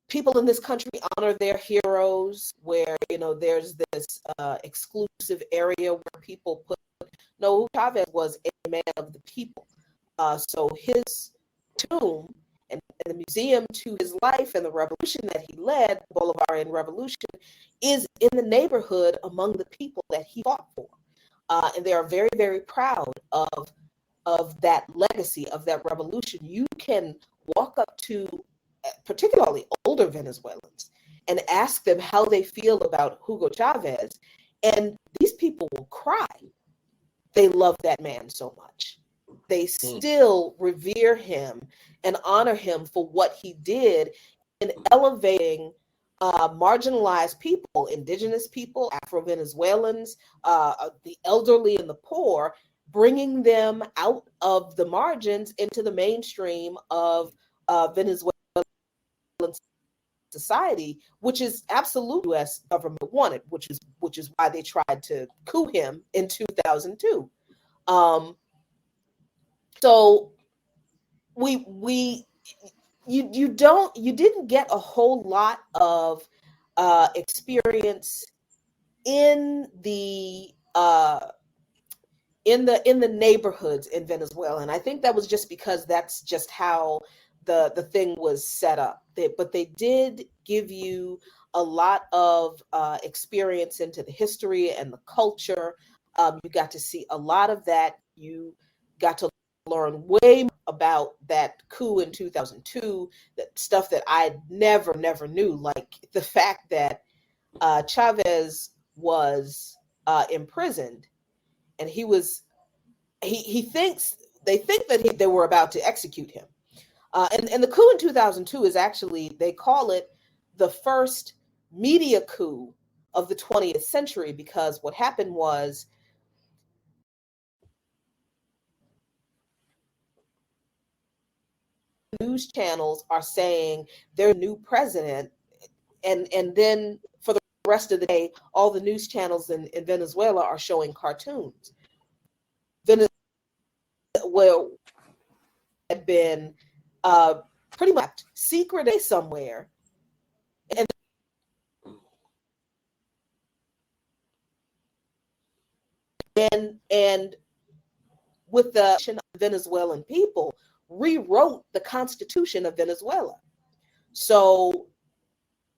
D: people in this country honor their heroes, where, there's this exclusive area where people put. No, Chavez was a man of the people. So his tomb and and the museum to his life and the revolution that he led, the Bolivarian Revolution, is in the neighborhood among the people that he fought for. And they are very, very proud of that legacy, of that revolution. You can walk up to particularly older Venezuelans and ask them how they feel about Hugo Chavez, and these people will cry. They love that man so much. They still revere him and honor him for what he did in elevating marginalized people, indigenous people, Afro-Venezuelans, the elderly and the poor, bringing them out of the margins into the mainstream of Venezuelan society, which is absolutely U.S. government wanted, which is why they tried to coup him in 2002. So you didn't get a whole lot of experience in the neighborhoods in Venezuela, and I think that was just because that's just how the thing was set up. But they did give you a lot of experience into the history and the culture. You got to see a lot of that. You got to learn way about that coup in 2002, that stuff that I never knew, like the fact that Chavez was imprisoned, and they think that they were about to execute him. And the coup in 2002 is actually, they call it the first media coup of the 20th century, because what happened was news channels are saying their new president, and then for the rest of the day, all the news channels in Venezuela are showing cartoons. Venezuela had been pretty much secret somewhere, and with the Venezuelan people, rewrote the Constitution of Venezuela. So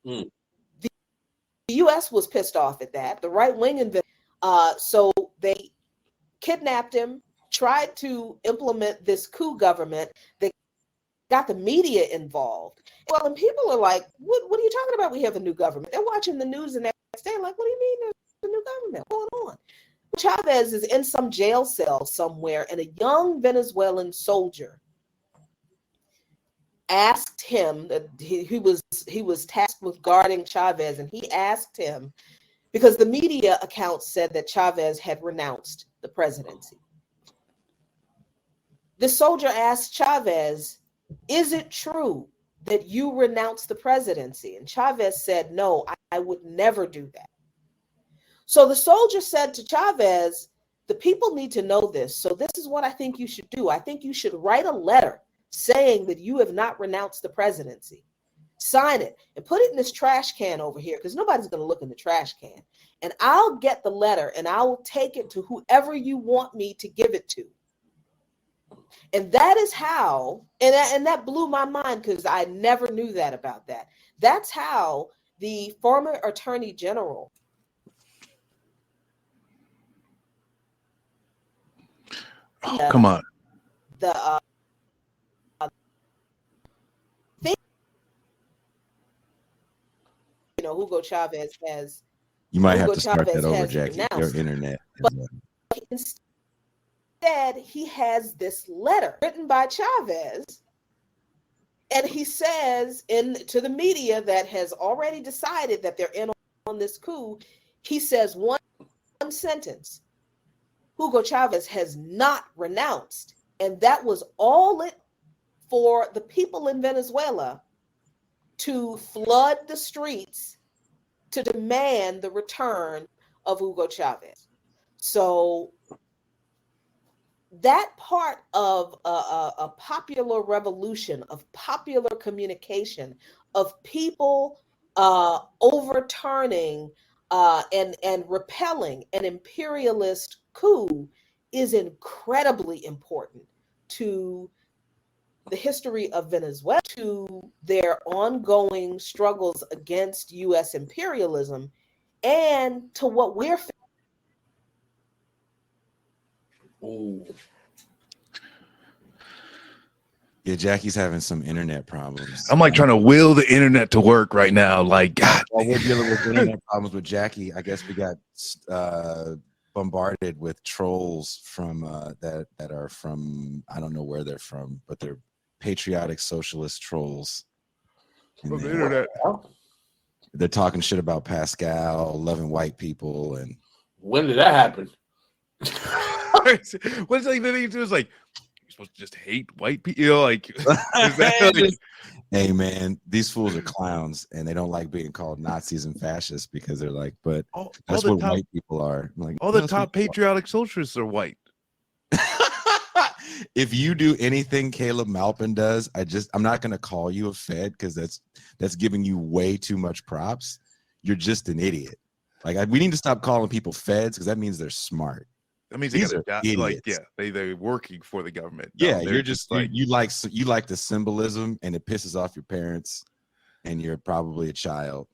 D: the U.S. was pissed off at that. The right wing in so they kidnapped him, tried to implement this coup government. They got the media involved. Well, and people are like, what are you talking about? We have a new government. They're watching the news the next day like, what do you mean there's a new government? What's going on? Chavez is in some jail cell somewhere, and a young Venezuelan soldier asked him, that he was tasked with guarding Chavez, and he asked him, because the media accounts said that Chavez had renounced the presidency. The soldier asked Chavez, is it true that you renounced the presidency? And Chavez said, no, I would never do that. So the soldier said to Chavez, the people need to know this. So this is what I think you should do. I think you should write a letter saying that you have not renounced the presidency. Sign it and put it in this trash can over here, because nobody's going to look in the trash can. And I'll get the letter and I will take it to whoever you want me to give it to. And that is how, and that blew my mind, because I never knew that about that. That's how the former Attorney General
C: come on.
D: The thing, Hugo Chavez has.
A: You might
D: Hugo
A: have to start
D: Chavez
A: that over,
D: has
A: Jackie. Your
D: renounced.
A: internet.
D: But instead, he has this letter written by Chavez, and he says to the media that has already decided that they're in on this coup, he says one sentence: Hugo Chavez has not renounced. And that was all it for the people in Venezuela to flood the streets to demand the return of Hugo Chavez. So that part of a popular revolution, of popular communication, of people overturning and repelling an imperialist coup is incredibly important to the history of Venezuela to their ongoing struggles against U.S. imperialism and to what we're
B: Ooh.
A: Yeah, Jackie's having some internet problems.
C: I'm like trying to will the internet to work right now. Like, God.
A: While we're dealing with internet problems with Jackie, I guess we got bombarded with trolls from that are from, I don't know where they're from, but they're patriotic socialist trolls.
C: From the internet.
A: They're talking shit about Pascal, loving white people, and
B: When did that happen?
C: What's like the thing to do is like you're supposed to just hate white people, you know, like, is that like
A: hey man, these fools are clowns and they don't like being called Nazis and fascists because they're like, but that's what white people are. I'm like,
C: all the top patriotic socialists are white.
A: If you do anything Caleb Malpin does, I'm not gonna call you a Fed because that's giving you way too much props. You're just an idiot. Like we need to stop calling people Feds because that means they're smart.
C: That means they got like, yeah, they're working for the government. No,
A: yeah, you're just like you like the symbolism and it pisses off your parents, and you're probably a child.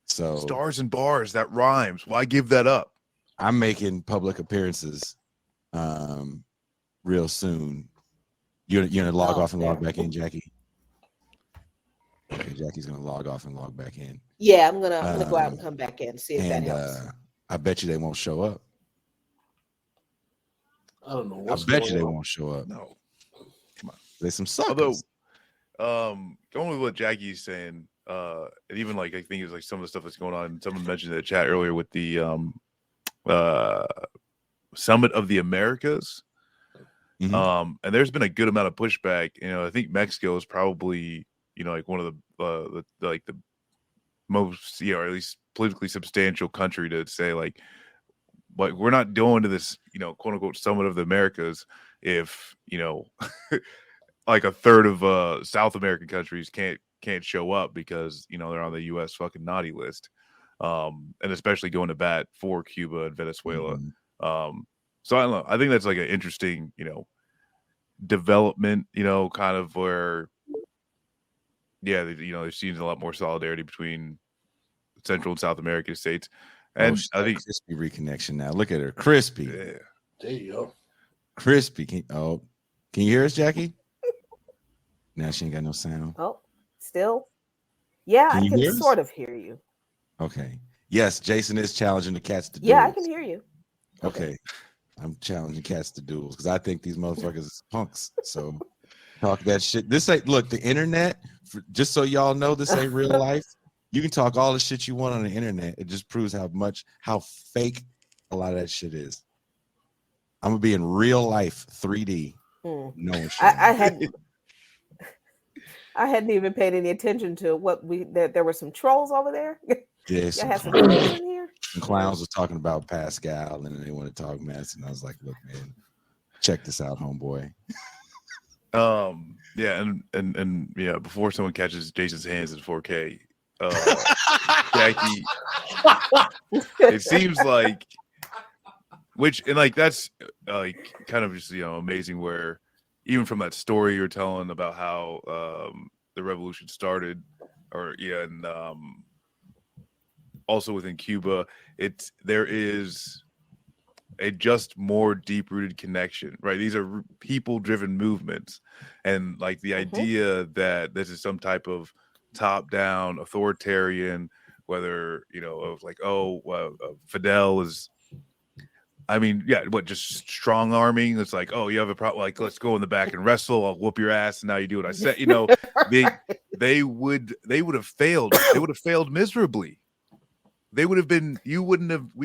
A: So
C: stars and bars, that rhymes. Why give that up?
A: I'm making public appearances real soon. You're gonna log off and log back in, Jackie. Okay, Jackie's gonna log off and log back in.
D: Yeah, I'm gonna go out and come back in, see if that helps.
A: I bet you they won't show up.
B: I don't know.
A: I bet you they won't show up.
C: No, come on.
A: There's some suckers.
C: Although, going with what Jackie's saying, and even like I think it's like some of the stuff that's going on. Someone mentioned in the chat earlier with the Summit of the Americas.
A: Mm-hmm.
C: And there's been a good amount of pushback. You know, I think Mexico is probably, you know, like one of the most, you know, or at least politically substantial country to say like, but we're not going to this, you know, quote unquote Summit of the Americas if, you know, like a third of South American countries can't show up because, you know, they're on the US fucking naughty list. And especially going to bat for Cuba and Venezuela.
A: Mm-hmm.
C: So I don't know. I think that's like an interesting, you know, development, you know, kind of where, yeah, you know, there seems a lot more solidarity between Central and South American states. And I think
A: Crispy reconnection now. Look at her. Crispy.
B: Yeah. There you go.
A: Crispy. Can you hear us, Jackie? Now she ain't got no sound.
E: Oh, still? Yeah,
A: Can
E: I
A: you
E: can
A: hear us?
E: sort of hear you.
A: Okay. Yes, Jason is challenging the cats to duels.
E: Yeah, I can hear you.
A: Okay. I'm challenging cats to duels because I think these motherfuckers is punks. So talk that shit. This ain't, look, the internet, just so y'all know, this ain't real life. You can talk all the shit you want on the internet. It just proves how fake a lot of that shit is. I'm gonna be in real life 3D. No shit.
E: I hadn't even paid any attention to that there were some trolls over there.
A: Yeah,
E: I had some trolls in here.
A: Some clowns was talking about Pascal and they want to talk mess, and I was like, look, man, check this out, homeboy.
C: Yeah, and yeah, before someone catches Jason's hands in 4K, Jackie, it seems like, that's like kind of just, you know, amazing where even from that story you're telling about how the revolution started, and also within Cuba, there is a just more deep-rooted connection, right? These are people-driven movements, and like the idea that this is some type of top-down authoritarian, whether, you know, of like, Fidel is, I mean, yeah, just strong arming. It's like, oh, you have a problem, like, let's go in the back and wrestle, I'll whoop your ass, and now you do what I said. You know, they would have failed. They would have failed miserably. They would have been, we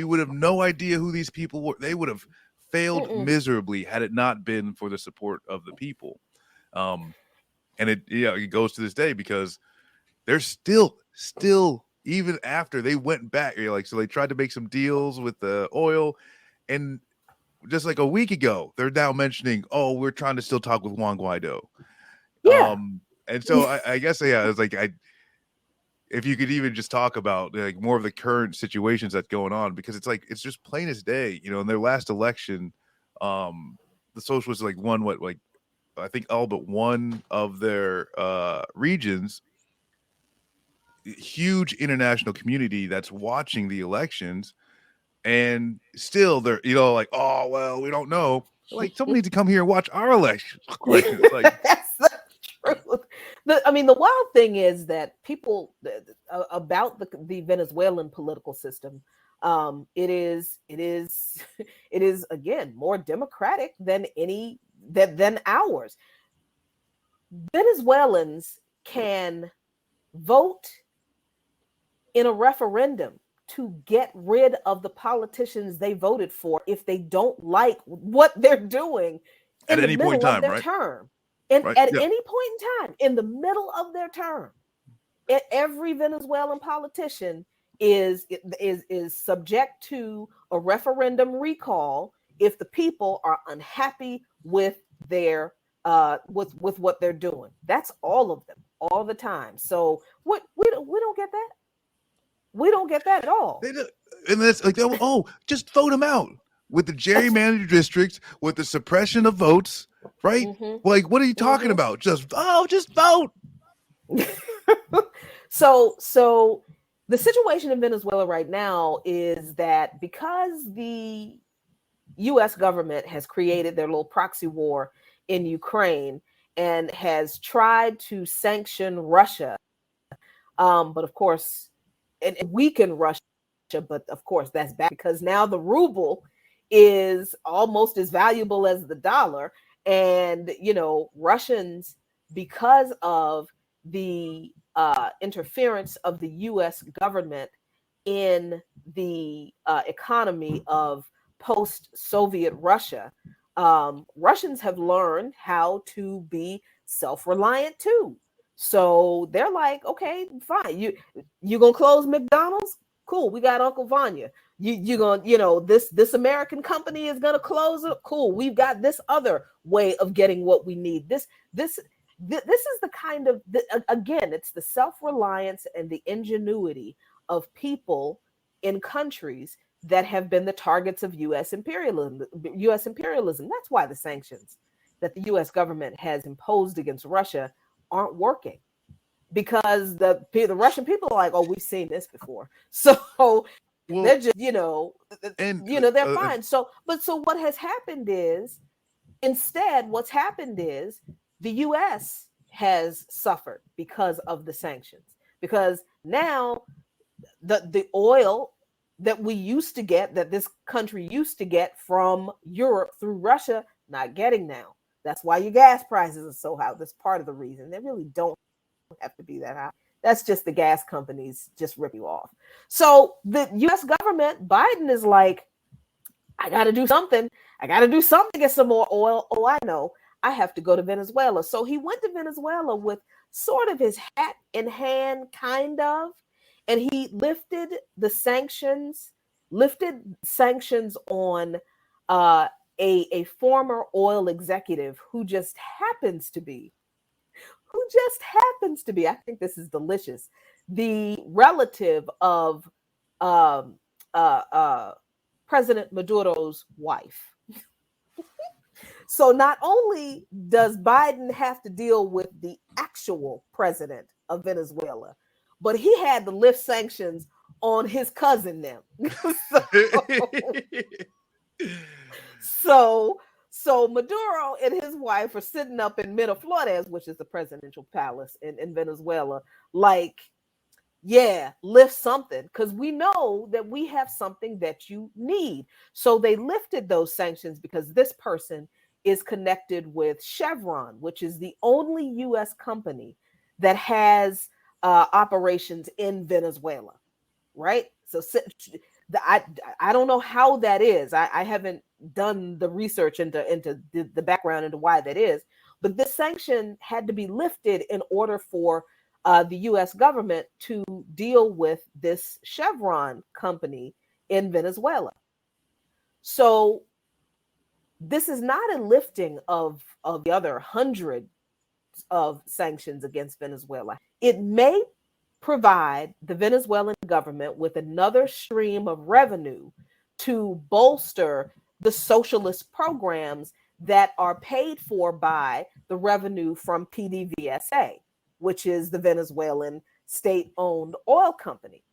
C: would have no idea who these people were. They would have failed miserably had it not been for the support of the people. And it goes to this day because they're still even after they went back, so they tried to make some deals with the oil, and just like a week ago, they're now mentioning, oh, we're trying to still talk with Juan Guaido.
E: Yeah.
C: And so I guess, yeah, it's like, if you could even just talk about like more of the current situations that's going on, because it's like, it's just plain as day, you know, in their last election, the socialists like won I think all but one of their regions, huge international community that's watching the elections, and still they're like, oh well, we don't know. Like, someone needs to come here and watch our elections. Like,
E: that's the truth. The wild thing is that people about the Venezuelan political system, it is again more democratic than than ours. Venezuelans can vote in a referendum to get rid of the politicians they voted for if they don't like what they're doing
C: at any point in time, right?
E: Term. And
C: right?
E: At any point in time, in the middle of their term, every Venezuelan politician is subject to a referendum recall if the people are unhappy with their with what they're doing. That's all of them, all the time. So we don't get that. We don't get that at all.
C: And that's like, oh, just vote them out with the gerrymandered districts, with the suppression of votes, right? Mm-hmm. Like, what are you talking about? Just vote.
E: So the situation in Venezuela right now is that because the U.S. government has created their little proxy war in Ukraine and has tried to sanction Russia, but of course, and weaken Russia, but of course that's bad because now the ruble is almost as valuable as the dollar, and Russians, because of the interference of the U.S. government in the economy of post-Soviet Russia, Russians have learned how to be self-reliant too. So they're like, okay, fine. You gonna close McDonald's? Cool. We got Uncle Vanya. You gonna, this American company is gonna close it. Cool. We've got this other way of getting what we need. This is the kind of, again, it's the self-reliance and the ingenuity of people in countries that have been the targets of U.S. imperialism. That's why the sanctions that the U.S. government has imposed against Russia aren't working, because the Russian people are like, oh, we've seen this before. So they're just, they're fine. So what has happened is, instead, what's happened is the U.S. has suffered because of the sanctions, because now the oil that we used to get, that this country used to get from Europe through Russia, not getting now. That's why your gas prices are so high. That's part of the reason. They really don't have to be that high. That's just the gas companies just rip you off. So the U.S. government, Biden is like, I got to do something. I got to do something to get some more oil. Oh, I know. I have to go to Venezuela. So he went to Venezuela with sort of his hat in hand, kind of, and he lifted sanctions on a former oil executive who just happens to be, I think this is delicious, the relative of President Maduro's wife. So not only does Biden have to deal with the actual president of Venezuela, but he had to lift sanctions on his cousin them. So Maduro and his wife are sitting up in Miraflores, which is the presidential palace in Venezuela, like, yeah, lift something, because we know that we have something that you need. So they lifted those sanctions because this person is connected with Chevron, which is the only U.S. company that has operations in Venezuela, right? So I don't know how that is. I haven't done the research into the background into why that is, but this sanction had to be lifted in order for the U.S. government to deal with this Chevron company in Venezuela. So this is not a lifting of the other hundreds of sanctions against Venezuela. It may provide the Venezuelan government with another stream of revenue to bolster the socialist programs that are paid for by the revenue from PDVSA, which is the Venezuelan state-owned oil company,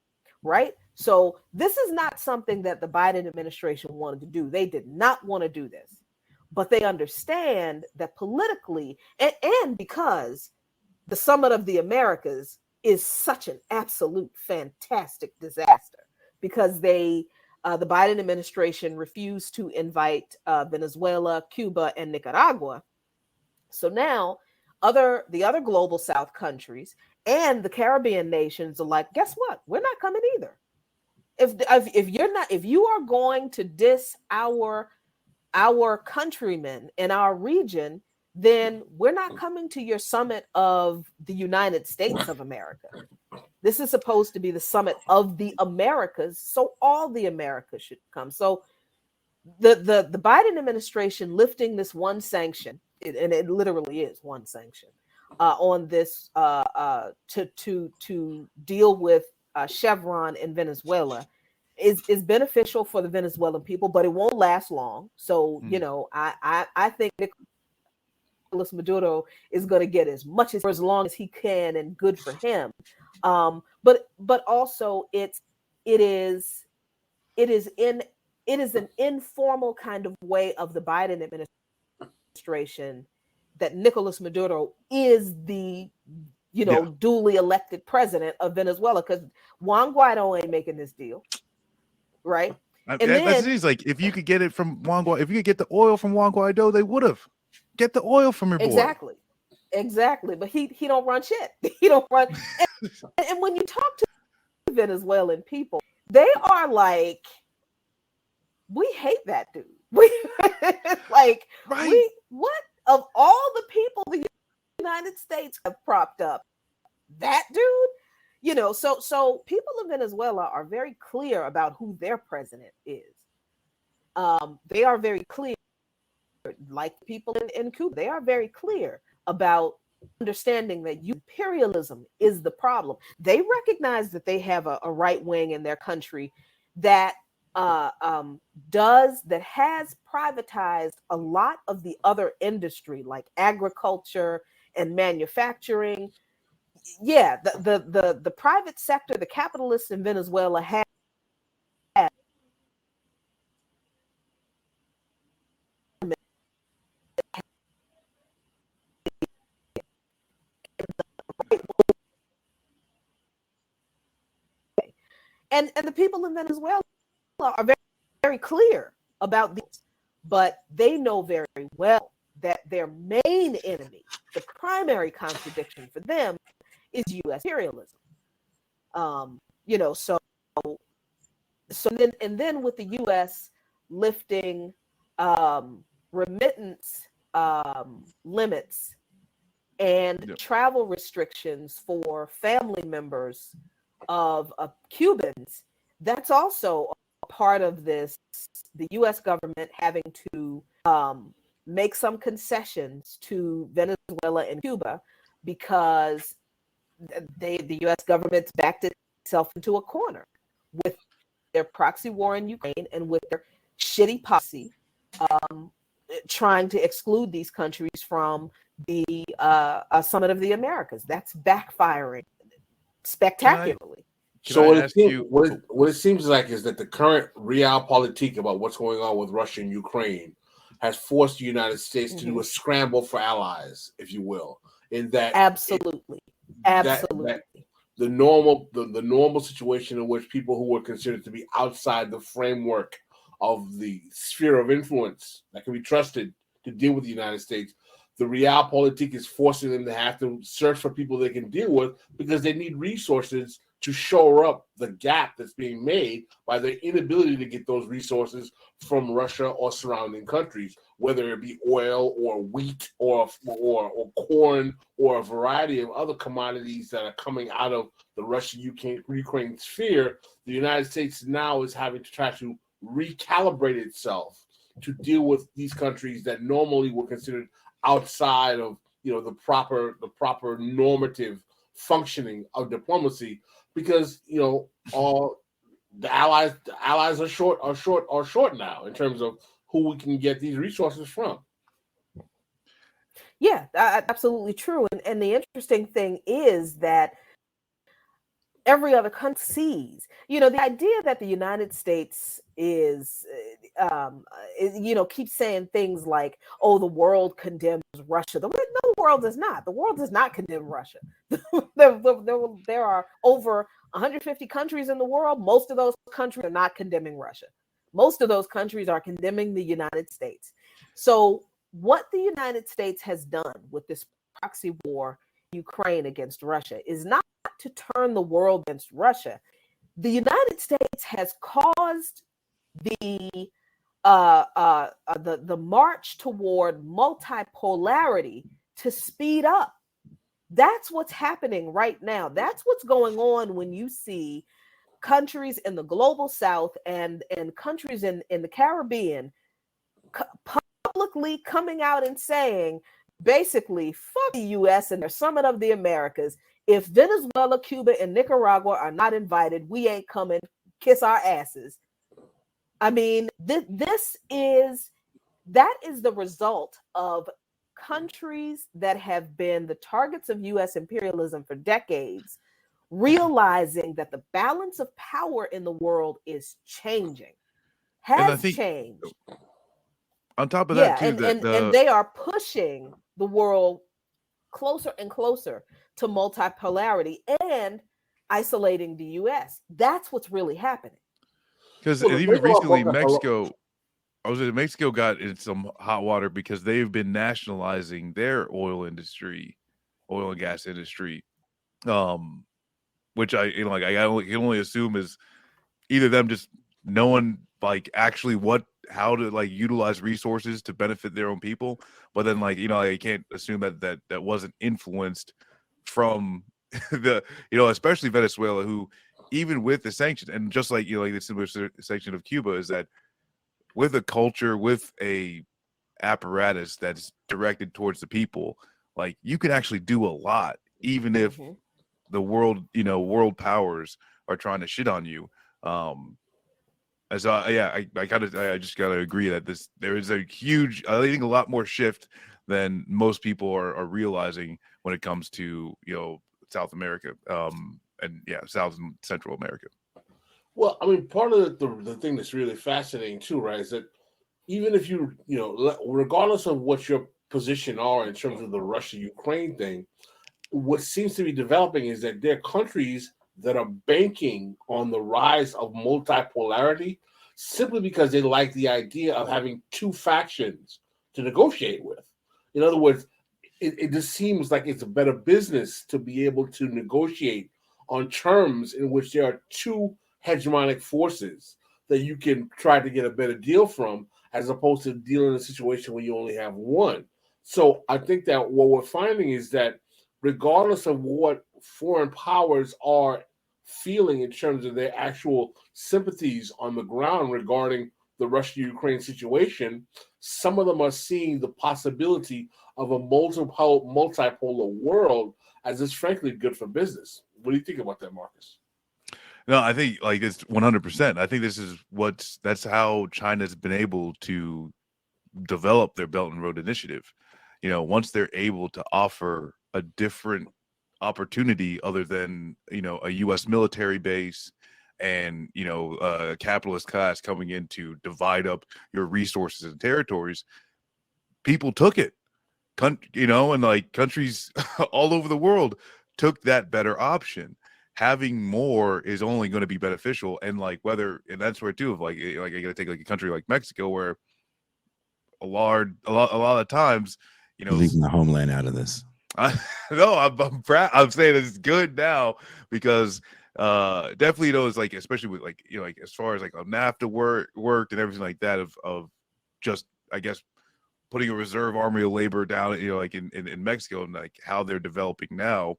E: right? So this is not something that the Biden administration wanted to do. They did not want to do this, but they understand that politically, and because the Summit of the Americas is such an absolute fantastic disaster, because the Biden administration refused to invite Venezuela, Cuba, and Nicaragua. So now the other global South countries and the Caribbean nations are like, guess what? We're not coming either. If you are going to diss our countrymen in our region, then we're not coming to your summit of the United States of America. This is supposed to be the summit of the Americas, so all the Americas should come. So the Biden administration lifting this one sanction, and it literally is one sanction, on this to deal with Chevron in Venezuela is beneficial for the Venezuelan people, but it won't last long. So, I think Nicolas Maduro is going to get as much as for as long as he can, and good for him. But also it is an informal kind of way of the Biden administration that Nicolas Maduro is the duly elected president of Venezuela, because Juan Guaido ain't making this deal, right?
C: That's like, if you could get it from Juan Guaido, if you could get the oil from Juan Guaido, they would have. Get the oil from your boy.
E: Exactly. But he don't run shit. He don't run. And when you talk to Venezuelan people, they are like, we hate that dude. We like, right. What of all the people the United States have propped up, that dude? So people in Venezuela are very clear about who their president is. They are very clear, like people in Cuba, they are very clear about understanding that imperialism is the problem. They recognize that they have a right wing in their country that has privatized a lot of the other industry, like agriculture and manufacturing. Yeah, the private sector, the capitalists in Venezuela have and the people in Venezuela are very, very clear about this, but they know very well that their main enemy, the primary contradiction for them, is U.S. imperialism. Then with the U.S. lifting remittance limits and travel restrictions for family members of Cubans, that's also a part of this, the U.S. government having to make some concessions to Venezuela and Cuba, because the U.S. government's backed itself into a corner with their proxy war in Ukraine and with their shitty policy trying to exclude these countries from the Summit of the Americas. That's backfiring spectacularly.
B: What it seems like is that the current realpolitik about what's going on with Russia and Ukraine has forced the United States to do a scramble for allies, if you will. In that
E: absolutely.
B: The normal situation in which people who were considered to be outside the framework of the sphere of influence that can be trusted to deal with the United States, the realpolitik is forcing them to have to search for people they can deal with, because they need resources to shore up the gap that's being made by their inability to get those resources from Russia or surrounding countries, whether it be oil or wheat or corn or a variety of other commodities that are coming out of the Russia-Ukraine sphere. The United States now is having to try to recalibrate itself to deal with these countries that normally were considered outside of the proper normative functioning of diplomacy, because all the allies are short now in terms of who we can get these resources from.
E: Yeah, absolutely true. And the interesting thing is that every other country sees, the idea that the United States keeps saying things like, oh, the world condemns Russia. No, the world does not. The world does not condemn Russia. There are over 150 countries in the world. Most of those countries are not condemning Russia. Most of those countries are condemning the United States. So what the United States has done with this proxy war in Ukraine against Russia is not to turn the world against Russia. The United States has caused the march toward multipolarity to speed up. That's what's happening right now. That's what's going on when you see countries in the global south and countries in the Caribbean publicly coming out and saying, basically, fuck the US and their Summit of the Americas. If Venezuela, Cuba, and Nicaragua are not invited, we ain't coming. Kiss our asses. I mean, that is the result of countries that have been the targets of US imperialism for decades, realizing that the balance of power in the world is changing, has changed.
C: On top of that, too,
E: and they are pushing the world closer and closer to multipolarity and isolating the US. That's what's really happening.
C: Because even recently, Mexico got in some hot water because they've been nationalizing their oil and gas industry, which I can only assume is either them just knowing like actually how to like utilize resources to benefit their own people, but then I can't assume that wasn't influenced from especially Venezuela, who even with the sanctions and just like the similar sanction of Cuba, is that with a culture, with a apparatus that's directed towards the people, like you can actually do a lot, even if the world powers are trying to shit on you. I just gotta agree that there is a huge, I think a lot more shift than most people are realizing when it comes to South America, South and Central America.
B: Well, I mean, part of the thing that's really fascinating too, right, is that even if regardless of what your position are in terms of the Russia-Ukraine thing, what seems to be developing is that there are countries that are banking on the rise of multipolarity simply because they like the idea of having two factions to negotiate with. In other words, it just seems like it's a better business to be able to negotiate on terms in which there are two hegemonic forces that you can try to get a better deal from, as opposed to dealing in a situation where you only have one. So I think that what we're finding is that regardless of what foreign powers are feeling in terms of their actual sympathies on the ground regarding the Russia-Ukraine situation, some of them are seeing the possibility of a multipolar world as it's frankly good for business. What do you think about that, Marcus?
C: No, I think it's 100%. I think that's how China's been able to develop their Belt and Road Initiative. Once they're able to offer a different opportunity other than a U.S. military base and a capitalist class coming in to divide up your resources and territories, people took it. And countries all over the world took that better option. Having more is only going to be beneficial, and that's where too of you got to take a country like Mexico, where a lot of times
A: leaving the homeland out of this.
C: I'm proud. I'm saying it's good now because definitely it's especially with as far as a NAFTA worked and everything like that of just I guess putting a reserve army of labor down in Mexico and how they're developing now.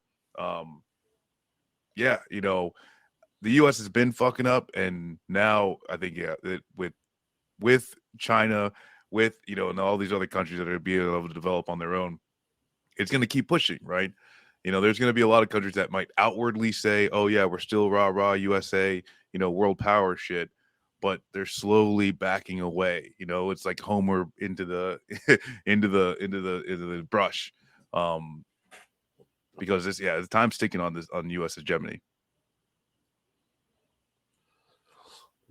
C: The U.S. has been fucking up, and now I think with China, with and all these other countries that are being able to develop on their own, it's going to keep pushing, right? There's going to be a lot of countries that might outwardly say, "Oh yeah, we're still rah rah USA, world power shit," but they're slowly backing away. You know, it's like Homer into the into the brush, because the time's ticking on U.S. hegemony.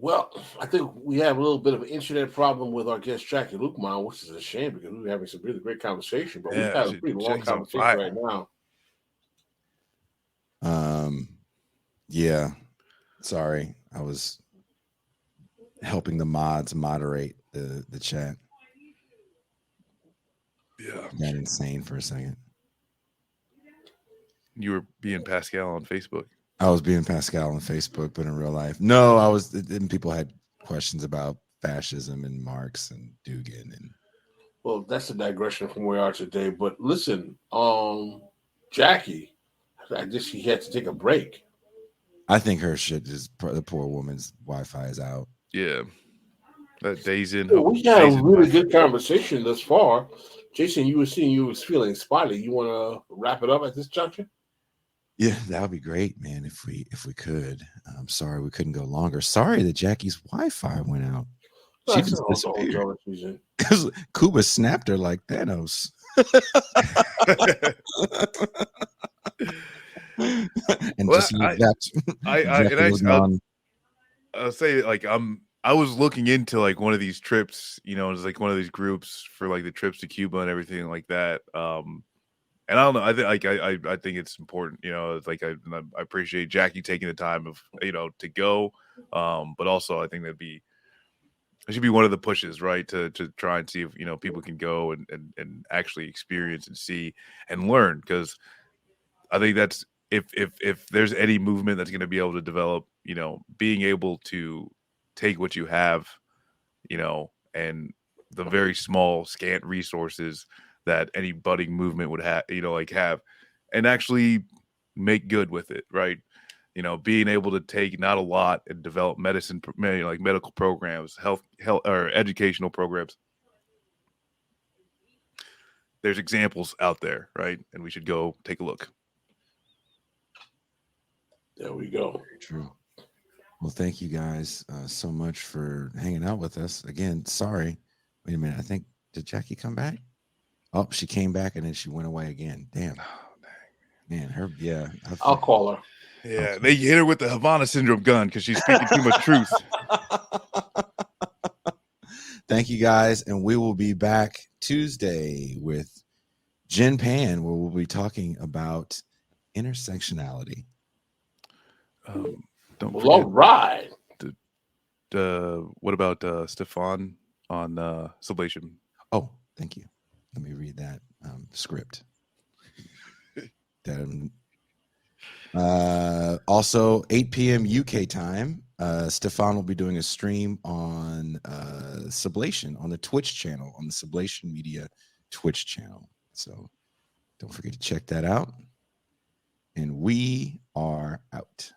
B: Well, I think we have a little bit of an internet problem with our guest Jackie Luqman, which is a shame because we were having some really great conversation, but we've had a pretty long conversation right now.
A: Yeah. Sorry. I was helping the mods moderate the chat.
C: Yeah.
A: Got insane for a second.
C: You were being Pascal on Facebook.
A: I was being Pascal on Facebook, but in real life, no, I was. And people had questions about fascism and Marx and Dugin, and
B: well, that's a digression from where we are today. But listen, Jackie, I guess she had to take a break.
A: I think her shit is the poor woman's Wi-Fi is out.
C: Yeah, that days in.
B: Well, we had a really good conversation thus far. Jason, you was feeling spotty. You want to wrap it up at this juncture?
A: Yeah, that would be great, man. If we could. I'm sorry we couldn't go longer. Sorry that Jackie's Wi-Fi went out. She just disappeared because Cuba snapped her like Thanos. And
C: well,
A: just
C: I'll say, like, I was looking into like one of these trips, you know, it's like one of these groups for like the trips to Cuba and everything like that. And I don't know. I think I think it's important, you know. It's like I appreciate Jackie taking the time of, you know, to go, but also I think it should be one of the pushes, right, to try and see if, you know, people can go and actually experience and see and learn, because I think that's if there's any movement that's going to be able to develop, you know, being able to take what you have, you know, and the very small scant resources that any budding movement would have, you know, like have, and actually make good with it, right? You know, being able to take not a lot and develop medicine, like medical programs, health or educational programs. There's examples out there, right? And we should go take a look.
B: There we go.
A: True. Well, thank you guys so much for hanging out with us. Again, sorry. Wait a minute. I think, did Jackie come back? Oh, she came back and then she went away again. Damn. Man, her, yeah.
B: I'll call her.
C: Yeah, okay. They hit her with the Havana syndrome gun because she's speaking too much truth.
A: Thank you guys. And we will be back Tuesday with Jen Pan, where we'll be talking about intersectionality.
C: Don't
B: forget. All right.
C: What about Stefan on sublation?
A: Oh, thank you. Let me read that script. Also 8 p.m. UK time, Stefan will be doing a stream on Sublation on the Twitch channel, on the Sublation Media Twitch channel. So don't forget to check that out. And we are out.